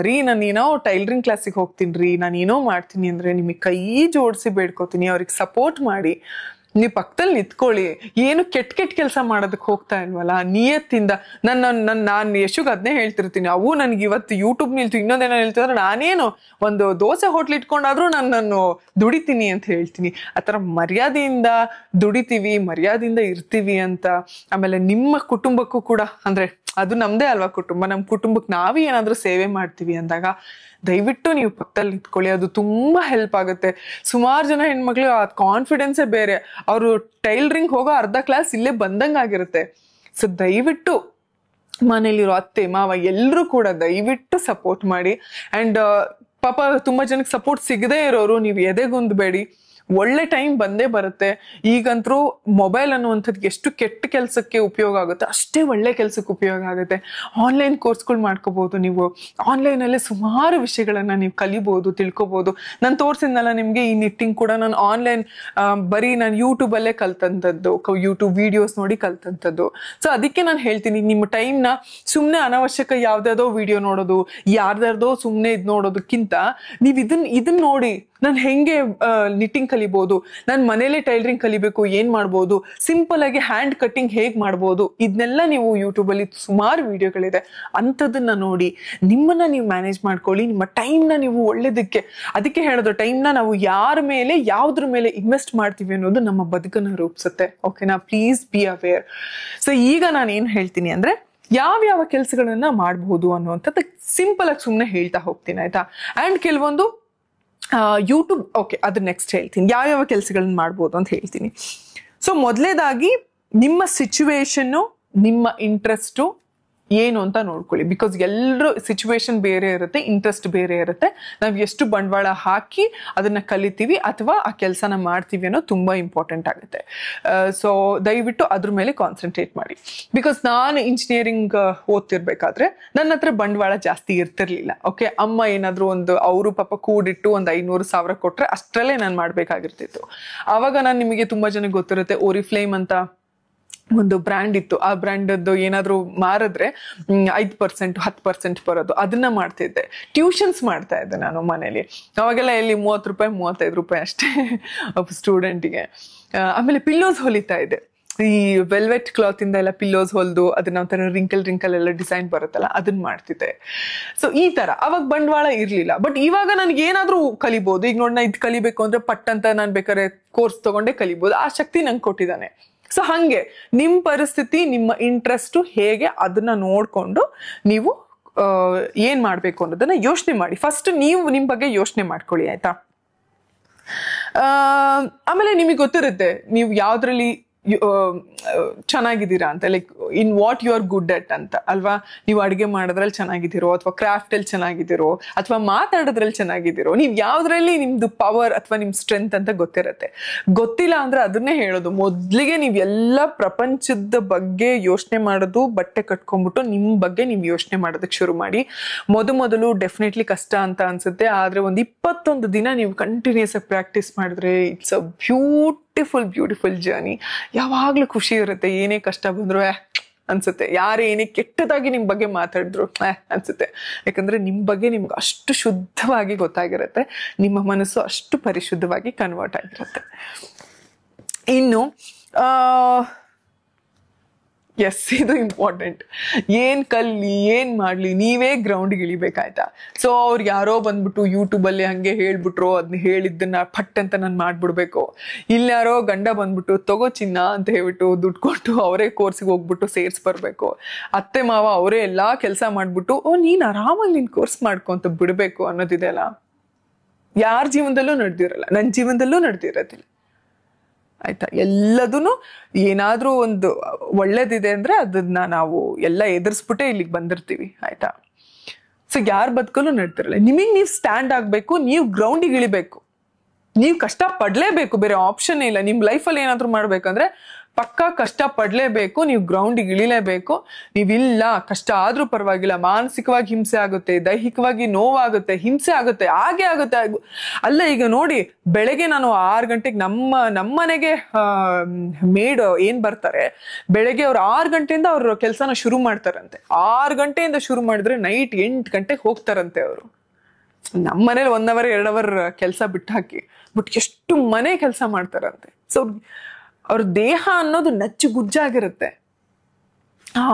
ರೀ ನಾನೇನೋ ಟೈಲರಿಂಗ್ ಕ್ಲಾಸಿಗೆ ಹೋಗ್ತೀನಿ ರೀ, ನಾನೇನೋ ಮಾಡ್ತೀನಿ ಅಂದ್ರೆ ನಿಮಗೆ ಕೈ ಜೋಡಿಸಿ ಬೇಡ್ಕೋತೀನಿ, ಅವ್ರಿಗೆ ಸಪೋರ್ಟ್ ಮಾಡಿ. ನೀವು ಪಕ್ಕದಲ್ಲಿ ನಿಂತ್ಕೊಳ್ಳಿ. ಏನು ಕೆಟ್ಟ ಕೆಲಸ ಮಾಡೋದಕ್ಕೆ ಹೋಗ್ತಾ ಇಲ್ವಲ್ಲ, ನಿಯತ್ತಿಂದ. ನಾನು ಯಶುಗ್ ಅದನ್ನೇ ಹೇಳ್ತಿರ್ತೀನಿ. ಅವು ನನಗೆ ಇವತ್ತು ಯೂಟ್ಯೂಬ್ ನಿಲ್ತು, ಇನ್ನೊಂದೇನೋ ಹೇಳ್ತಿದ್ರೆ ನಾನೇನು ಒಂದು ದೋಸೆ ಹೋಟ್ಲ್ ಇಟ್ಕೊಂಡಾದ್ರೂ ನಾನು ದುಡಿತೀನಿ ಅಂತ ಹೇಳ್ತೀನಿ. ಆ ಥರ ಮರ್ಯಾದೆಯಿಂದ ದುಡಿತೀವಿ, ಮರ್ಯಾದೆಯಿಂದ ಇರ್ತೀವಿ ಅಂತ. ಆಮೇಲೆ ನಿಮ್ಮ ಕುಟುಂಬಕ್ಕೂ ಕೂಡ, ಅಂದರೆ ಅದು ನಮ್ಮದೇ ಅಲ್ವಾ ಕುಟುಂಬ, ನಮ್ಮ ಕುಟುಂಬಕ್ಕೆ ನಾವೇ ಏನಾದರೂ ಸೇವೆ ಮಾಡ್ತೀವಿ ಅಂದಾಗ ದಯವಿಟ್ಟು ನೀವು ಪಕ್ಕದಲ್ಲಿ ನಿಂತ್ಕೊಳ್ಳಿ, ಅದು ತುಂಬ ಹೆಲ್ಪ್ ಆಗುತ್ತೆ. ಸುಮಾರು ಜನ ಹೆಣ್ಮಕ್ಳು ಆ ಕಾನ್ಫಿಡೆನ್ಸೇ ಬೇರೆ, ಅವರು ಟೈಲರಿಂಗ್ ಹೋಗೋ ಅರ್ಧ ಕ್ಲಾಸ್ ಇಲ್ಲೇ ಬಂದಂಗೆ ಆಗಿರುತ್ತೆ. ಸೊ ದಯವಿಟ್ಟು ಮನೇಲಿರೋ ಅತ್ತೆ ಮಾವ ಎಲ್ಲರೂ ಕೂಡ ದಯವಿಟ್ಟು ಸಪೋರ್ಟ್ ಮಾಡಿ. ಆ್ಯಂಡ್ ಪಾಪ ತುಂಬ ಜನಕ್ಕೆ ಸಪೋರ್ಟ್ ಸಿಗದೇ ಇರೋರು ನೀವು ಎದೆಗುಂದಬೇಡಿ, ಒಳ್ಳೆ ಟೈಮ್ ಬಂದೇ ಬರುತ್ತೆ. ಈಗಂತರೂ ಮೊಬೈಲ್ ಅನ್ನುವಂಥದ್ದು ಎಷ್ಟು ಕೆಟ್ಟ ಕೆಲಸಕ್ಕೆ ಉಪಯೋಗ ಆಗುತ್ತೆ ಅಷ್ಟೇ ಒಳ್ಳೆ ಕೆಲಸಕ್ಕೆ ಉಪಯೋಗ ಆಗುತ್ತೆ. ಆನ್ಲೈನ್ ಕೋರ್ಸ್ಗಳು ಮಾಡ್ಕೋಬಹುದು, ನೀವು ಆನ್ಲೈನಲ್ಲೇ ಸುಮಾರು ವಿಷಯಗಳನ್ನು ನೀವು ಕಲಿಬೋದು, ತಿಳ್ಕೊಬೋದು. ನಾನು ತೋರಿಸಿದ್ನಲ್ಲ ನಿಮಗೆ ಈ ನಿಟ್ಟಿಂಗ್ ಕೂಡ ನಾನು ಆನ್ಲೈನ್ ಬರೀ ನಾನು ಯೂಟ್ಯೂಬಲ್ಲೇ ಕಲ್ತಂಥದ್ದು, ಯೂಟ್ಯೂಬ್ ವಿಡಿಯೋಸ್ ನೋಡಿ ಕಲ್ತಂಥದ್ದು. ಸೊ ಅದಕ್ಕೆ ನಾನು ಹೇಳ್ತೀನಿ, ನಿಮ್ಮ ಟೈಮ್ನ ಸುಮ್ಮನೆ ಅನಾವಶ್ಯಕ ಯಾವುದಾದೋ ವಿಡಿಯೋ ನೋಡೋದು, ಯಾರ್ದಾರ್ದೋ ಸುಮ್ಮನೆ ಇದು ನೋಡೋದಕ್ಕಿಂತ ನೀವು ಇದನ್ನ ನೋಡಿ ನಾನು ಹೆಂಗೆ ನಿಟ್ಟಿಂಗ್ ಕಲಿಬೋದು, ನಾನು ಮನೇಲೆ ಟೈಲರಿಂಗ್ ಕಲಿಬೇಕು ಏನು ಮಾಡ್ಬೋದು, ಸಿಂಪಲ್ ಆಗಿ ಹ್ಯಾಂಡ್ ಕಟ್ಟಿಂಗ್ ಹೇಗೆ ಮಾಡ್ಬೋದು, ಇದನ್ನೆಲ್ಲ ನೀವು ಯೂಟ್ಯೂಬಲ್ಲಿ ಸುಮಾರು ವಿಡಿಯೋಗಳಿದೆ, ಅಂಥದ್ದನ್ನ ನೋಡಿ ನಿಮ್ಮನ್ನ ನೀವು ಮ್ಯಾನೇಜ್ ಮಾಡ್ಕೊಳ್ಳಿ. ನಿಮ್ಮ ಟೈಮ್ನ ನೀವು ಒಳ್ಳೇದಕ್ಕೆ, ಅದಕ್ಕೆ ಹೇಳೋದು ಟೈಮ್ನ ನಾವು ಯಾರ ಮೇಲೆ ಯಾವುದ್ರ ಮೇಲೆ ಇನ್ವೆಸ್ಟ್ ಮಾಡ್ತೀವಿ ಅನ್ನೋದು ನಮ್ಮ ಬದುಕನ್ನು ರೂಪಿಸುತ್ತೆ. ಓಕೆನಾ? Please be aware. ಸೊ ಈಗ ನಾನು ಏನು ಹೇಳ್ತೀನಿ ಅಂದರೆ ಯಾವ್ಯಾವ ಕೆಲಸಗಳನ್ನ ಮಾಡಬಹುದು ಅನ್ನುವಂಥದ್ದು ಸಿಂಪಲ್ ಆಗಿ ಸುಮ್ಮನೆ ಹೇಳ್ತಾ ಹೋಗ್ತೀನಿ, ಆಯ್ತಾ? ಆ್ಯಂಡ್ ಕೆಲವೊಂದು ಯೂಟ್ಯೂಬ್, ಓಕೆ ಅದು ನೆಕ್ಸ್ಟ್ ಹೇಳ್ತೀನಿ, ಯಾವ್ಯಾವ ಕೆಲಸಗಳನ್ನ ಮಾಡ್ಬೋದು ಅಂತ ಹೇಳ್ತೀನಿ. ಸೊ ಮೊದಲೇದಾಗಿ ನಿಮ್ಮ ಸಿಚುವೇಶನ್ನು, ನಿಮ್ಮ ಇಂಟ್ರೆಸ್ಟು ಏನು ಅಂತ ನೋಡ್ಕೊಳ್ಳಿ. ಬಿಕಾಸ್ ಎಲ್ಲರೂ ಸಿಚುವೇಶನ್ ಬೇರೆ ಇರುತ್ತೆ, ಇಂಟ್ರೆಸ್ಟ್ ಬೇರೆ ಇರುತ್ತೆ. ನಾವು ಎಷ್ಟು ಬಂಡವಾಳ ಹಾಕಿ ಅದನ್ನ ಕಲಿತೀವಿ ಅಥವಾ ಆ ಕೆಲಸನ ಮಾಡ್ತೀವಿ ಅನ್ನೋ ತುಂಬಾ ಇಂಪಾರ್ಟೆಂಟ್ ಆಗುತ್ತೆ. ಸೊ ದಯವಿಟ್ಟು ಅದ್ರ ಮೇಲೆ ಕಾನ್ಸಂಟ್ರೇಟ್ ಮಾಡಿ. ಬಿಕಾಸ್ ನಾನು ಇಂಜಿನಿಯರಿಂಗ್ ಓದ್ತಿರ್ಬೇಕಾದ್ರೆ ನನ್ನ ಹತ್ರ ಬಂಡವಾಳ ಜಾಸ್ತಿ ಇರ್ತಿರ್ಲಿಲ್ಲ. ಓಕೆ, ಅಮ್ಮ ಏನಾದ್ರು ಅವರು ಪಾಪ ಕೂಡಿಟ್ಟು 500,000 ಕೊಟ್ರೆ ಅಷ್ಟರಲ್ಲೇ ನಾನು ಮಾಡ್ಬೇಕಾಗಿರ್ತಿತ್ತು. ಆವಾಗ ನಾನು ನಿಮಗೆ ತುಂಬಾ ಜನಕ್ಕೆ ಗೊತ್ತಿರುತ್ತೆ, ಓರಿಫ್ಲೇಮ್ ಅಂತ ಒಂದು ಬ್ರ್ಯಾಂಡ್ ಇತ್ತು. ಆ ಬ್ರ್ಯಾಂಡದ್ದು ಏನಾದ್ರು ಮಾರಿದ್ರೆ 5% 10% ಬರೋದು, ಅದನ್ನ ಮಾಡ್ತಿದ್ದೆ. ಟ್ಯೂಷನ್ಸ್ ಮಾಡ್ತಾ ಇದ್ದೆ ನಾನು ಮನೇಲಿ. ಅವಾಗೆಲ್ಲ ಎಲ್ಲಿ 30 ರೂಪಾಯಿ 35 ರೂಪಾಯಿ ಅಷ್ಟೇ ಒಬ್ಬ ಸ್ಟೂಡೆಂಟಿಗೆ. ಆಮೇಲೆ ಪಿಲ್ಲೋಸ್ ಹೊಲಿತಾ ಇದ್ದೆ. ಈ ವೆಲ್ವೆಟ್ ಕ್ಲಾತ್ ಇಂದ ಎಲ್ಲ ಪಿಲ್ಲೋಸ್ ಹೊಲ್ದು ಅದನ್ನ ಒಂಥರ ರಿಂಕಲ್ ಎಲ್ಲ ಡಿಸೈನ್ ಬರುತ್ತಲ್ಲ, ಅದನ್ನ ಮಾಡ್ತಿದ್ದೆ. ಸೊ ಈ ತರ ಅವಾಗ ಬಂಡವಾಳ ಇರ್ಲಿಲ್ಲ. ಬಟ್ ಇವಾಗ ನನ್ಗೆ ಏನಾದ್ರೂ ಕಲಿಬಹುದು. ಈಗ ನೋಡಿ, ನಾ ಇದು ಕಲಿಬೇಕು ಅಂದ್ರೆ ಪಟ್ ಅಂತ ನಾನು ಬೇಕಾದ್ರೆ ಕೋರ್ಸ್ ತಗೊಂಡೆ ಕಲಿಬಹುದು. ಆ ಶಕ್ತಿ ನಂಗೆ ಕೊಟ್ಟಿದ್ದಾನೆ. ಸೊ ಹಂಗೆ ನಿಮ್ಮ ಪರಿಸ್ಥಿತಿ, ನಿಮ್ಮ ಇಂಟ್ರೆಸ್ಟ್ ಹೇಗೆ ಅದನ್ನ ನೋಡ್ಕೊಂಡು ನೀವು ಏನ್ ಮಾಡ್ಬೇಕು ಅನ್ನೋದನ್ನ ಯೋಚನೆ ಮಾಡಿ. ಫಸ್ಟ್ ನೀವು ನಿಮ್ ಬಗ್ಗೆ ಯೋಚನೆ ಮಾಡ್ಕೊಳ್ಳಿ, ಆಯ್ತಾ? ಆಮೇಲೆ ನಿಮಗೆ ಗೊತ್ತಿರುತ್ತೆ ನೀವು ಯಾವ್ದ್ರಲ್ಲಿ ಚೆನ್ನಾಗಿದ್ದೀರಾ ಅಂತ, like in what you are good at ಅಂತ ಅಲ್ವಾ. ನೀವು ಅಡುಗೆ ಮಾಡೋದ್ರಲ್ಲಿ ಚೆನ್ನಾಗಿದ್ದೀರೋ, ಅಥವಾ ಕ್ರಾಫ್ಟ್ ಅಲ್ಲಿ ಚೆನ್ನಾಗಿದ್ದೀರೋ, ಅಥವಾ ಮಾತಾಡೋದ್ರಲ್ಲಿ ಚೆನ್ನಾಗಿದ್ದೀರೋ, ನೀವು ಯಾವ್ದ್ರಲ್ಲಿ ನಿಮ್ದು ಪವರ್ ಅಥವಾ ನಿಮ್ ಸ್ಟ್ರೆಂತ್ ಅಂತ ಗೊತ್ತಿರತ್ತೆ. ಗೊತ್ತಿಲ್ಲ ಅಂದ್ರೆ ಅದನ್ನೇ ಹೇಳೋದು, ಮೊದ್ಲಿಗೆ ನೀವು ಎಲ್ಲ ಪ್ರಪಂಚದ ಬಗ್ಗೆ ಯೋಚನೆ ಮಾಡೋದು ಬಟ್ಟೆ ಕಟ್ಕೊಂಡ್ಬಿಟ್ಟು ನಿಮ್ ಬಗ್ಗೆ ನೀವು ಯೋಚನೆ ಮಾಡೋದಕ್ಕೆ ಶುರು ಮಾಡಿ. ಮೊದಲು ಡೆಫಿನೆಟ್ಲಿ ಕಷ್ಟ ಅಂತ ಅನ್ಸುತ್ತೆ. ಆದ್ರೆ ಒಂದು 21 ದಿನ ನೀವು ಕಂಟಿನ್ಯೂಸ್ ಆಗಿ ಪ್ರಾಕ್ಟೀಸ್ ಮಾಡಿದ್ರೆ ಇಟ್ಸ್ ಅ ಬ್ಯೂಟಿಫುಲ್ ಜರ್ನಿ. ಯಾವಾಗ್ಲೂ ಖುಷಿ ಇರುತ್ತೆ. ಏನೇ ಕಷ್ಟ ಬಂದ್ರು ಅನ್ಸುತ್ತೆ. ಯಾರೇ ಏನೇ ಕೆಟ್ಟದಾಗಿ ನಿಮ್ ಬಗ್ಗೆ ಮಾತಾಡಿದ್ರು ಅನ್ಸುತ್ತೆ. ಯಾಕಂದ್ರೆ ನಿಮ್ ಬಗ್ಗೆ ನಿಮ್ಗೆ ಅಷ್ಟು ಶುದ್ಧವಾಗಿ ಗೊತ್ತಾಗಿರುತ್ತೆ, ನಿಮ್ಮ ಮನಸ್ಸು ಅಷ್ಟು ಪರಿಶುದ್ಧವಾಗಿ ಕನ್ವರ್ಟ್ ಆಗಿರುತ್ತೆ. ಇನ್ನು ಎಸ್, ಇದು ಇಂಪಾರ್ಟೆಂಟ್. ಏನ್ ಕಲಿ ಏನ್ ಮಾಡ್ಲಿ ನೀವೇ ಗ್ರೌಂಡ್ಗೆ ಇಳಿಬೇಕಾಯ್ತಾ. ಸೊ ಅವ್ರು ಯಾರೋ ಬಂದ್ಬಿಟ್ಟು ಯೂಟ್ಯೂಬಲ್ಲಿ ಹಂಗೆ ಹೇಳ್ಬಿಟ್ರು, ಅದನ್ನ ಹೇಳಿದ್ದನ್ನ ಪಟ್ ಅಂತ ನಾನು ಮಾಡ್ಬಿಡ್ಬೇಕು. ಇಲ್ಲಾರೋ ಗಂಡ ಬಂದ್ಬಿಟ್ಟು ತಗೋ ಚಿನ್ನ ಅಂತ ಹೇಳ್ಬಿಟ್ಟು ದುಡ್ಡು ಕೊಟ್ಟು ಅವರೇ ಕೋರ್ಸಿಗೆ ಹೋಗ್ಬಿಟ್ಟು ಸೇರ್ಸ್ ಬರ್ಬೇಕು. ಅತ್ತೆ ಮಾವ ಅವರೇ ಎಲ್ಲಾ ಕೆಲಸ ಮಾಡ್ಬಿಟ್ಟು ನೀನ್ ಆರಾಮಾಗಿ ನಿನ್ ಕೋರ್ಸ್ ಮಾಡ್ಕೊಂತ ಬಿಡ್ಬೇಕು ಅನ್ನೋದಿದೆ ಅಲ್ಲ, ಯಾರ ಜೀವನದಲ್ಲೂ ನಡೆದಿರಲ್ಲ. ನನ್ನ ಜೀವನದಲ್ಲೂ ನಡೆದಿರೋದಿಲ್ಲ, ಆಯ್ತಾ? ಎಲ್ಲದೂ ಏನಾದ್ರೂ ಒಂದು ಒಳ್ಳೇದಿದೆ ಅಂದ್ರೆ ಅದನ್ನ ನಾವು ಎಲ್ಲ ಎದುರಿಸ್ಬಿಟ್ಟೆ ಇಲ್ಲಿಗೆ ಬಂದಿರ್ತೀವಿ, ಆಯ್ತಾ? ಸೊ ಯಾರ ಬದುಕಲ್ಲೂ ನಡ್ತಿರಲ್ಲ. ನಿಮಗೆ ನೀವು ಸ್ಟ್ಯಾಂಡ್ ಆಗ್ಬೇಕು, ನೀವು ಗ್ರೌಂಡಿಗೆ ಇಳಿಬೇಕು, ನೀವು ಕಷ್ಟ ಪಡ್ಲೇಬೇಕು, ಬೇರೆ ಆಪ್ಷನ್ ಇಲ್ಲ. ನಿಮ್ ಲೈಫಲ್ಲಿ ಏನಾದ್ರು ಮಾಡ್ಬೇಕಂದ್ರೆ ಪಕ್ಕಾ ಕಷ್ಟ ಪಡ್ಲೇಬೇಕು, ನೀವು ಗ್ರೌಂಡಿಗೆ ಇಳಿಲೇಬೇಕು. ನೀವಿಲ್ಲ ಕಷ್ಟ ಆದ್ರೂ ಪರವಾಗಿಲ್ಲ, ಮಾನಸಿಕವಾಗಿ ಹಿಂಸೆ ಆಗುತ್ತೆ, ದೈಹಿಕವಾಗಿ ನೋವಾಗುತ್ತೆ, ಹಿಂಸೆ ಆಗುತ್ತೆ, ಹಾಗೆ ಆಗುತ್ತೆ. ಅಲ್ಲ, ಈಗ ನೋಡಿ, ಬೆಳಗ್ಗೆ ನಾನು 6 ಗಂಟೆಗೆ ನಮ್ಮ ಮನೆಗೆ ಮೇಡ್ ಏನ್ ಬರ್ತಾರೆ, ಬೆಳಗ್ಗೆ ಅವ್ರು 6 ಗಂಟೆಯಿಂದ ಅವ್ರ ಕೆಲಸನ ಶುರು ಮಾಡ್ತಾರಂತೆ. 6 ಗಂಟೆಯಿಂದ ಶುರು ಮಾಡಿದ್ರೆ ನೈಟ್ 8 ಗಂಟೆಗೆ ಹೋಗ್ತಾರಂತೆ ಅವರು. ನಮ್ಮ ಮನೇಲಿ 1 ಅವರ್ 2 ಅವರ್ ಕೆಲಸ ಬಿಟ್ಟು ಹಾಕಿ, ಬಟ್ ಎಷ್ಟು ಮನೆ ಕೆಲಸ ಮಾಡ್ತಾರಂತೆ. ಸೊ ಅವ್ರ ದೇಹ ಅನ್ನೋದು ನಚ್ಚು ಗುಜ್ಜಾಗಿರುತ್ತೆ,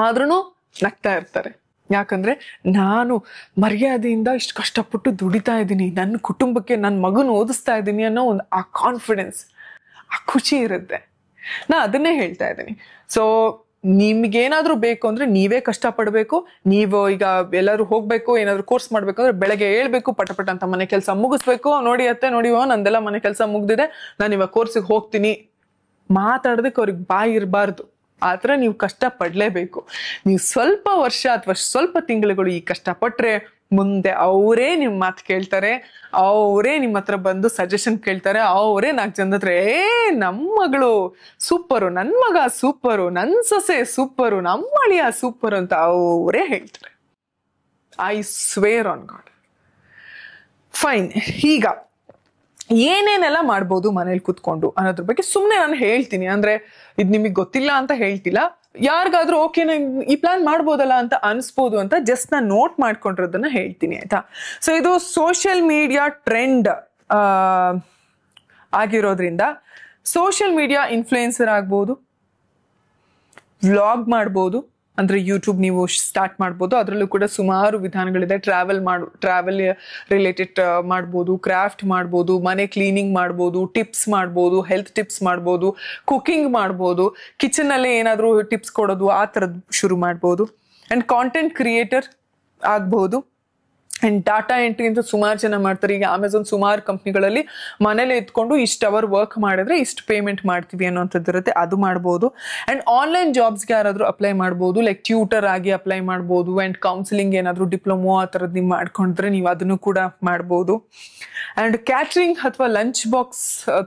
ಆದ್ರೂ ನಗ್ತಾ ಇರ್ತಾರೆ. ಯಾಕಂದ್ರೆ ನಾನು ಮರ್ಯಾದೆಯಿಂದ ಇಷ್ಟು ಕಷ್ಟಪಟ್ಟು ದುಡಿತಾ ಇದ್ದೀನಿ, ನನ್ನ ಕುಟುಂಬಕ್ಕೆ ನನ್ನ ಮಗನ ಓದಿಸ್ತಾ ಇದ್ದೀನಿ ಅನ್ನೋ ಒಂದು ಆ ಕಾನ್ಫಿಡೆನ್ಸ್, ಆ ಖುಷಿ ಇರುತ್ತೆ. ನಾ ಅದನ್ನೇ ಹೇಳ್ತಾ ಇದ್ದೀನಿ. ಸೊ ನಿಮ್ಗೇನಾದ್ರೂ ಬೇಕು ಅಂದ್ರೆ ನೀವೇ ಕಷ್ಟಪಡ್ಬೇಕು. ನೀವು ಈಗ ಎಲ್ಲರೂ ಹೋಗ್ಬೇಕು, ಏನಾದ್ರು ಕೋರ್ಸ್ ಮಾಡ್ಬೇಕು ಅಂದ್ರೆ ಬೆಳಗ್ಗೆ ಹೇಳ್ಬೇಕು, ಪಟ ಅಂತ ಮನೆ ಕೆಲಸ ಮುಗಿಸ್ಬೇಕು. ನೋಡಿ ಅತ್ತೆ ನೋಡಿ, ನಂದೆಲ್ಲ ಮನೆ ಕೆಲಸ ಮುಗ್ದಿದೆ, ನಾನು ಇವಾಗ ಕೋರ್ಸಿಗೆ ಹೋಗ್ತೀನಿ ಮಾತಾಡೋದಕ್ಕೆ ಅವ್ರಿಗೆ ಬಾಯಿ ಇರಬಾರ್ದು. ಆತರ ನೀವು ಕಷ್ಟ ಪಡ್ಲೇಬೇಕು. ನೀವು ಸ್ವಲ್ಪ ವರ್ಷ ಅಥವಾ ಸ್ವಲ್ಪ ತಿಂಗಳುಗಳು ಈ ಕಷ್ಟಪಟ್ರೆ ಮುಂದೆ ಅವರೇ ನಿಮ್ಮ ಮಾತು ಕೇಳ್ತಾರೆ, ಅವರೇ ನಿಮ್ಮ ಹತ್ರ ಬಂದು ಸಜೆಷನ್ ಕೇಳ್ತಾರೆ, ಅವರೇ 4 ಜನದ ಹತ್ರ ನಮ್ಮ ಮಗಳು ಸೂಪರು, ನನ್ನ ಮಗ ಸೂಪರು, ನನ್ನ ಸೊಸೆ ಸೂಪರು, ನಮ್ಮ ಅಳಿಯ ಸೂಪರು ಅಂತ ಅವರೇ ಹೇಳ್ತಾರೆ. I square on god. Fine. ಈಗ ಏನೇನೆಲ್ಲ ಮಾಡ್ಬೋದು ಮನೇಲಿ ಕೂತ್ಕೊಂಡು ಅನ್ನೋದ್ರ ಬಗ್ಗೆ ಸುಮ್ಮನೆ ನಾನು ಹೇಳ್ತೀನಿ. ಅಂದ್ರೆ ಇದು ನಿಮಗೆ ಗೊತ್ತಿಲ್ಲ ಅಂತ ಹೇಳ್ತಿಲ್ಲ, ಯಾರಿಗಾದ್ರೂ ಓಕೆ ಈ ಪ್ಲಾನ್ ಮಾಡ್ಬೋದಲ್ಲ ಅಂತ ಅನ್ಸ್ಬೋದು ಅಂತ ಜಸ್ಟ್ ನಾನು ನೋಟ್ ಮಾಡ್ಕೊಂಡಿರೋದನ್ನ ಹೇಳ್ತೀನಿ, ಆಯ್ತಾ? ಸೊ ಇದು ಸೋಷಿಯಲ್ ಮೀಡಿಯಾ ಟ್ರೆಂಡ್ ಆಗಿರೋದ್ರಿಂದ ಸೋಷಿಯಲ್ ಮೀಡಿಯಾ ಇನ್ಫ್ಲೂಯೆನ್ಸರ್ ಆಗ್ಬೋದು, ವ್ಲಾಗ್ ಮಾಡ್ಬೋದು. ಅಂದ್ರೆ ಯೂಟ್ಯೂಬ್ ನೀವು ಸ್ಟಾರ್ಟ್ ಮಾಡ್ಬೋದು, ಅದರಲ್ಲೂ ಕೂಡ ಸುಮಾರು ವಿಧಾನಗಳಿದೆ. ಟ್ರಾವೆಲ್ ರಿಲೇಟೆಡ್ ಮಾಡ್ಬೋದು, ಕ್ರಾಫ್ಟ್ ಮಾಡ್ಬೋದು, ಮನೆ ಕ್ಲೀನಿಂಗ್ ಮಾಡ್ಬೋದು, ಟಿಪ್ಸ್ ಮಾಡ್ಬೋದು, ಹೆಲ್ತ್ ಟಿಪ್ಸ್ ಮಾಡ್ಬೋದು, ಕುಕಿಂಗ್ ಮಾಡ್ಬೋದು, ಕಿಚನ್ ಅಲ್ಲೇ ಏನಾದರೂ ಟಿಪ್ಸ್ ಕೊಡೋದು ಆ ಥರದ್ದು ಶುರು ಮಾಡ್ಬೋದು. ಅಂಡ್ ಕಾಂಟೆಂಟ್ ಕ್ರಿಯೇಟರ್ ಆಗ್ಬೋದು. ಆ್ಯಂಡ್ ಡಾಟಾ ಎಂಟ್ರಿ ಅಂತ ಸುಮಾರು ಜನ ಮಾಡ್ತಾರೆ. ಈಗ ಅಮೆಝಾನ್ ಸುಮಾರು ಕಂಪ್ನಿಗಳಲ್ಲಿ ಮನೇಲಿ ಎತ್ಕೊಂಡು ಇಷ್ಟು ಅವರ್ ವರ್ಕ್ ಮಾಡಿದ್ರೆ ಇಷ್ಟು ಪೇಮೆಂಟ್ ಮಾಡ್ತೀವಿ ಅನ್ನೋಂಥದ್ದು ಇರುತ್ತೆ, ಅದು ಮಾಡ್ಬೋದು. ಆ್ಯಂಡ್ ಆನ್ಲೈನ್ ಜಾಬ್ಸ್ಗೆ ಯಾರಾದರೂ ಅಪ್ಲೈ ಮಾಡ್ಬೋದು, ಲೈಕ್ ಟ್ಯೂಟರ್ ಆಗಿ ಅಪ್ಲೈ ಮಾಡ್ಬೋದು. ಆ್ಯಂಡ್ ಕೌನ್ಸಿಲಿಂಗ್ ಏನಾದರೂ ಡಿಪ್ಲೊಮೋ ಆ ಥರದ್ದು ನೀವು ಮಾಡ್ಕೊಂಡ್ರೆ ನೀವು ಅದನ್ನು ಕೂಡ ಮಾಡ್ಬೋದು. ಆ್ಯಂಡ್ ಕ್ಯಾಟ್ರಿಂಗ್ ಅಥವಾ ಲಂಚ್ ಬಾಕ್ಸ್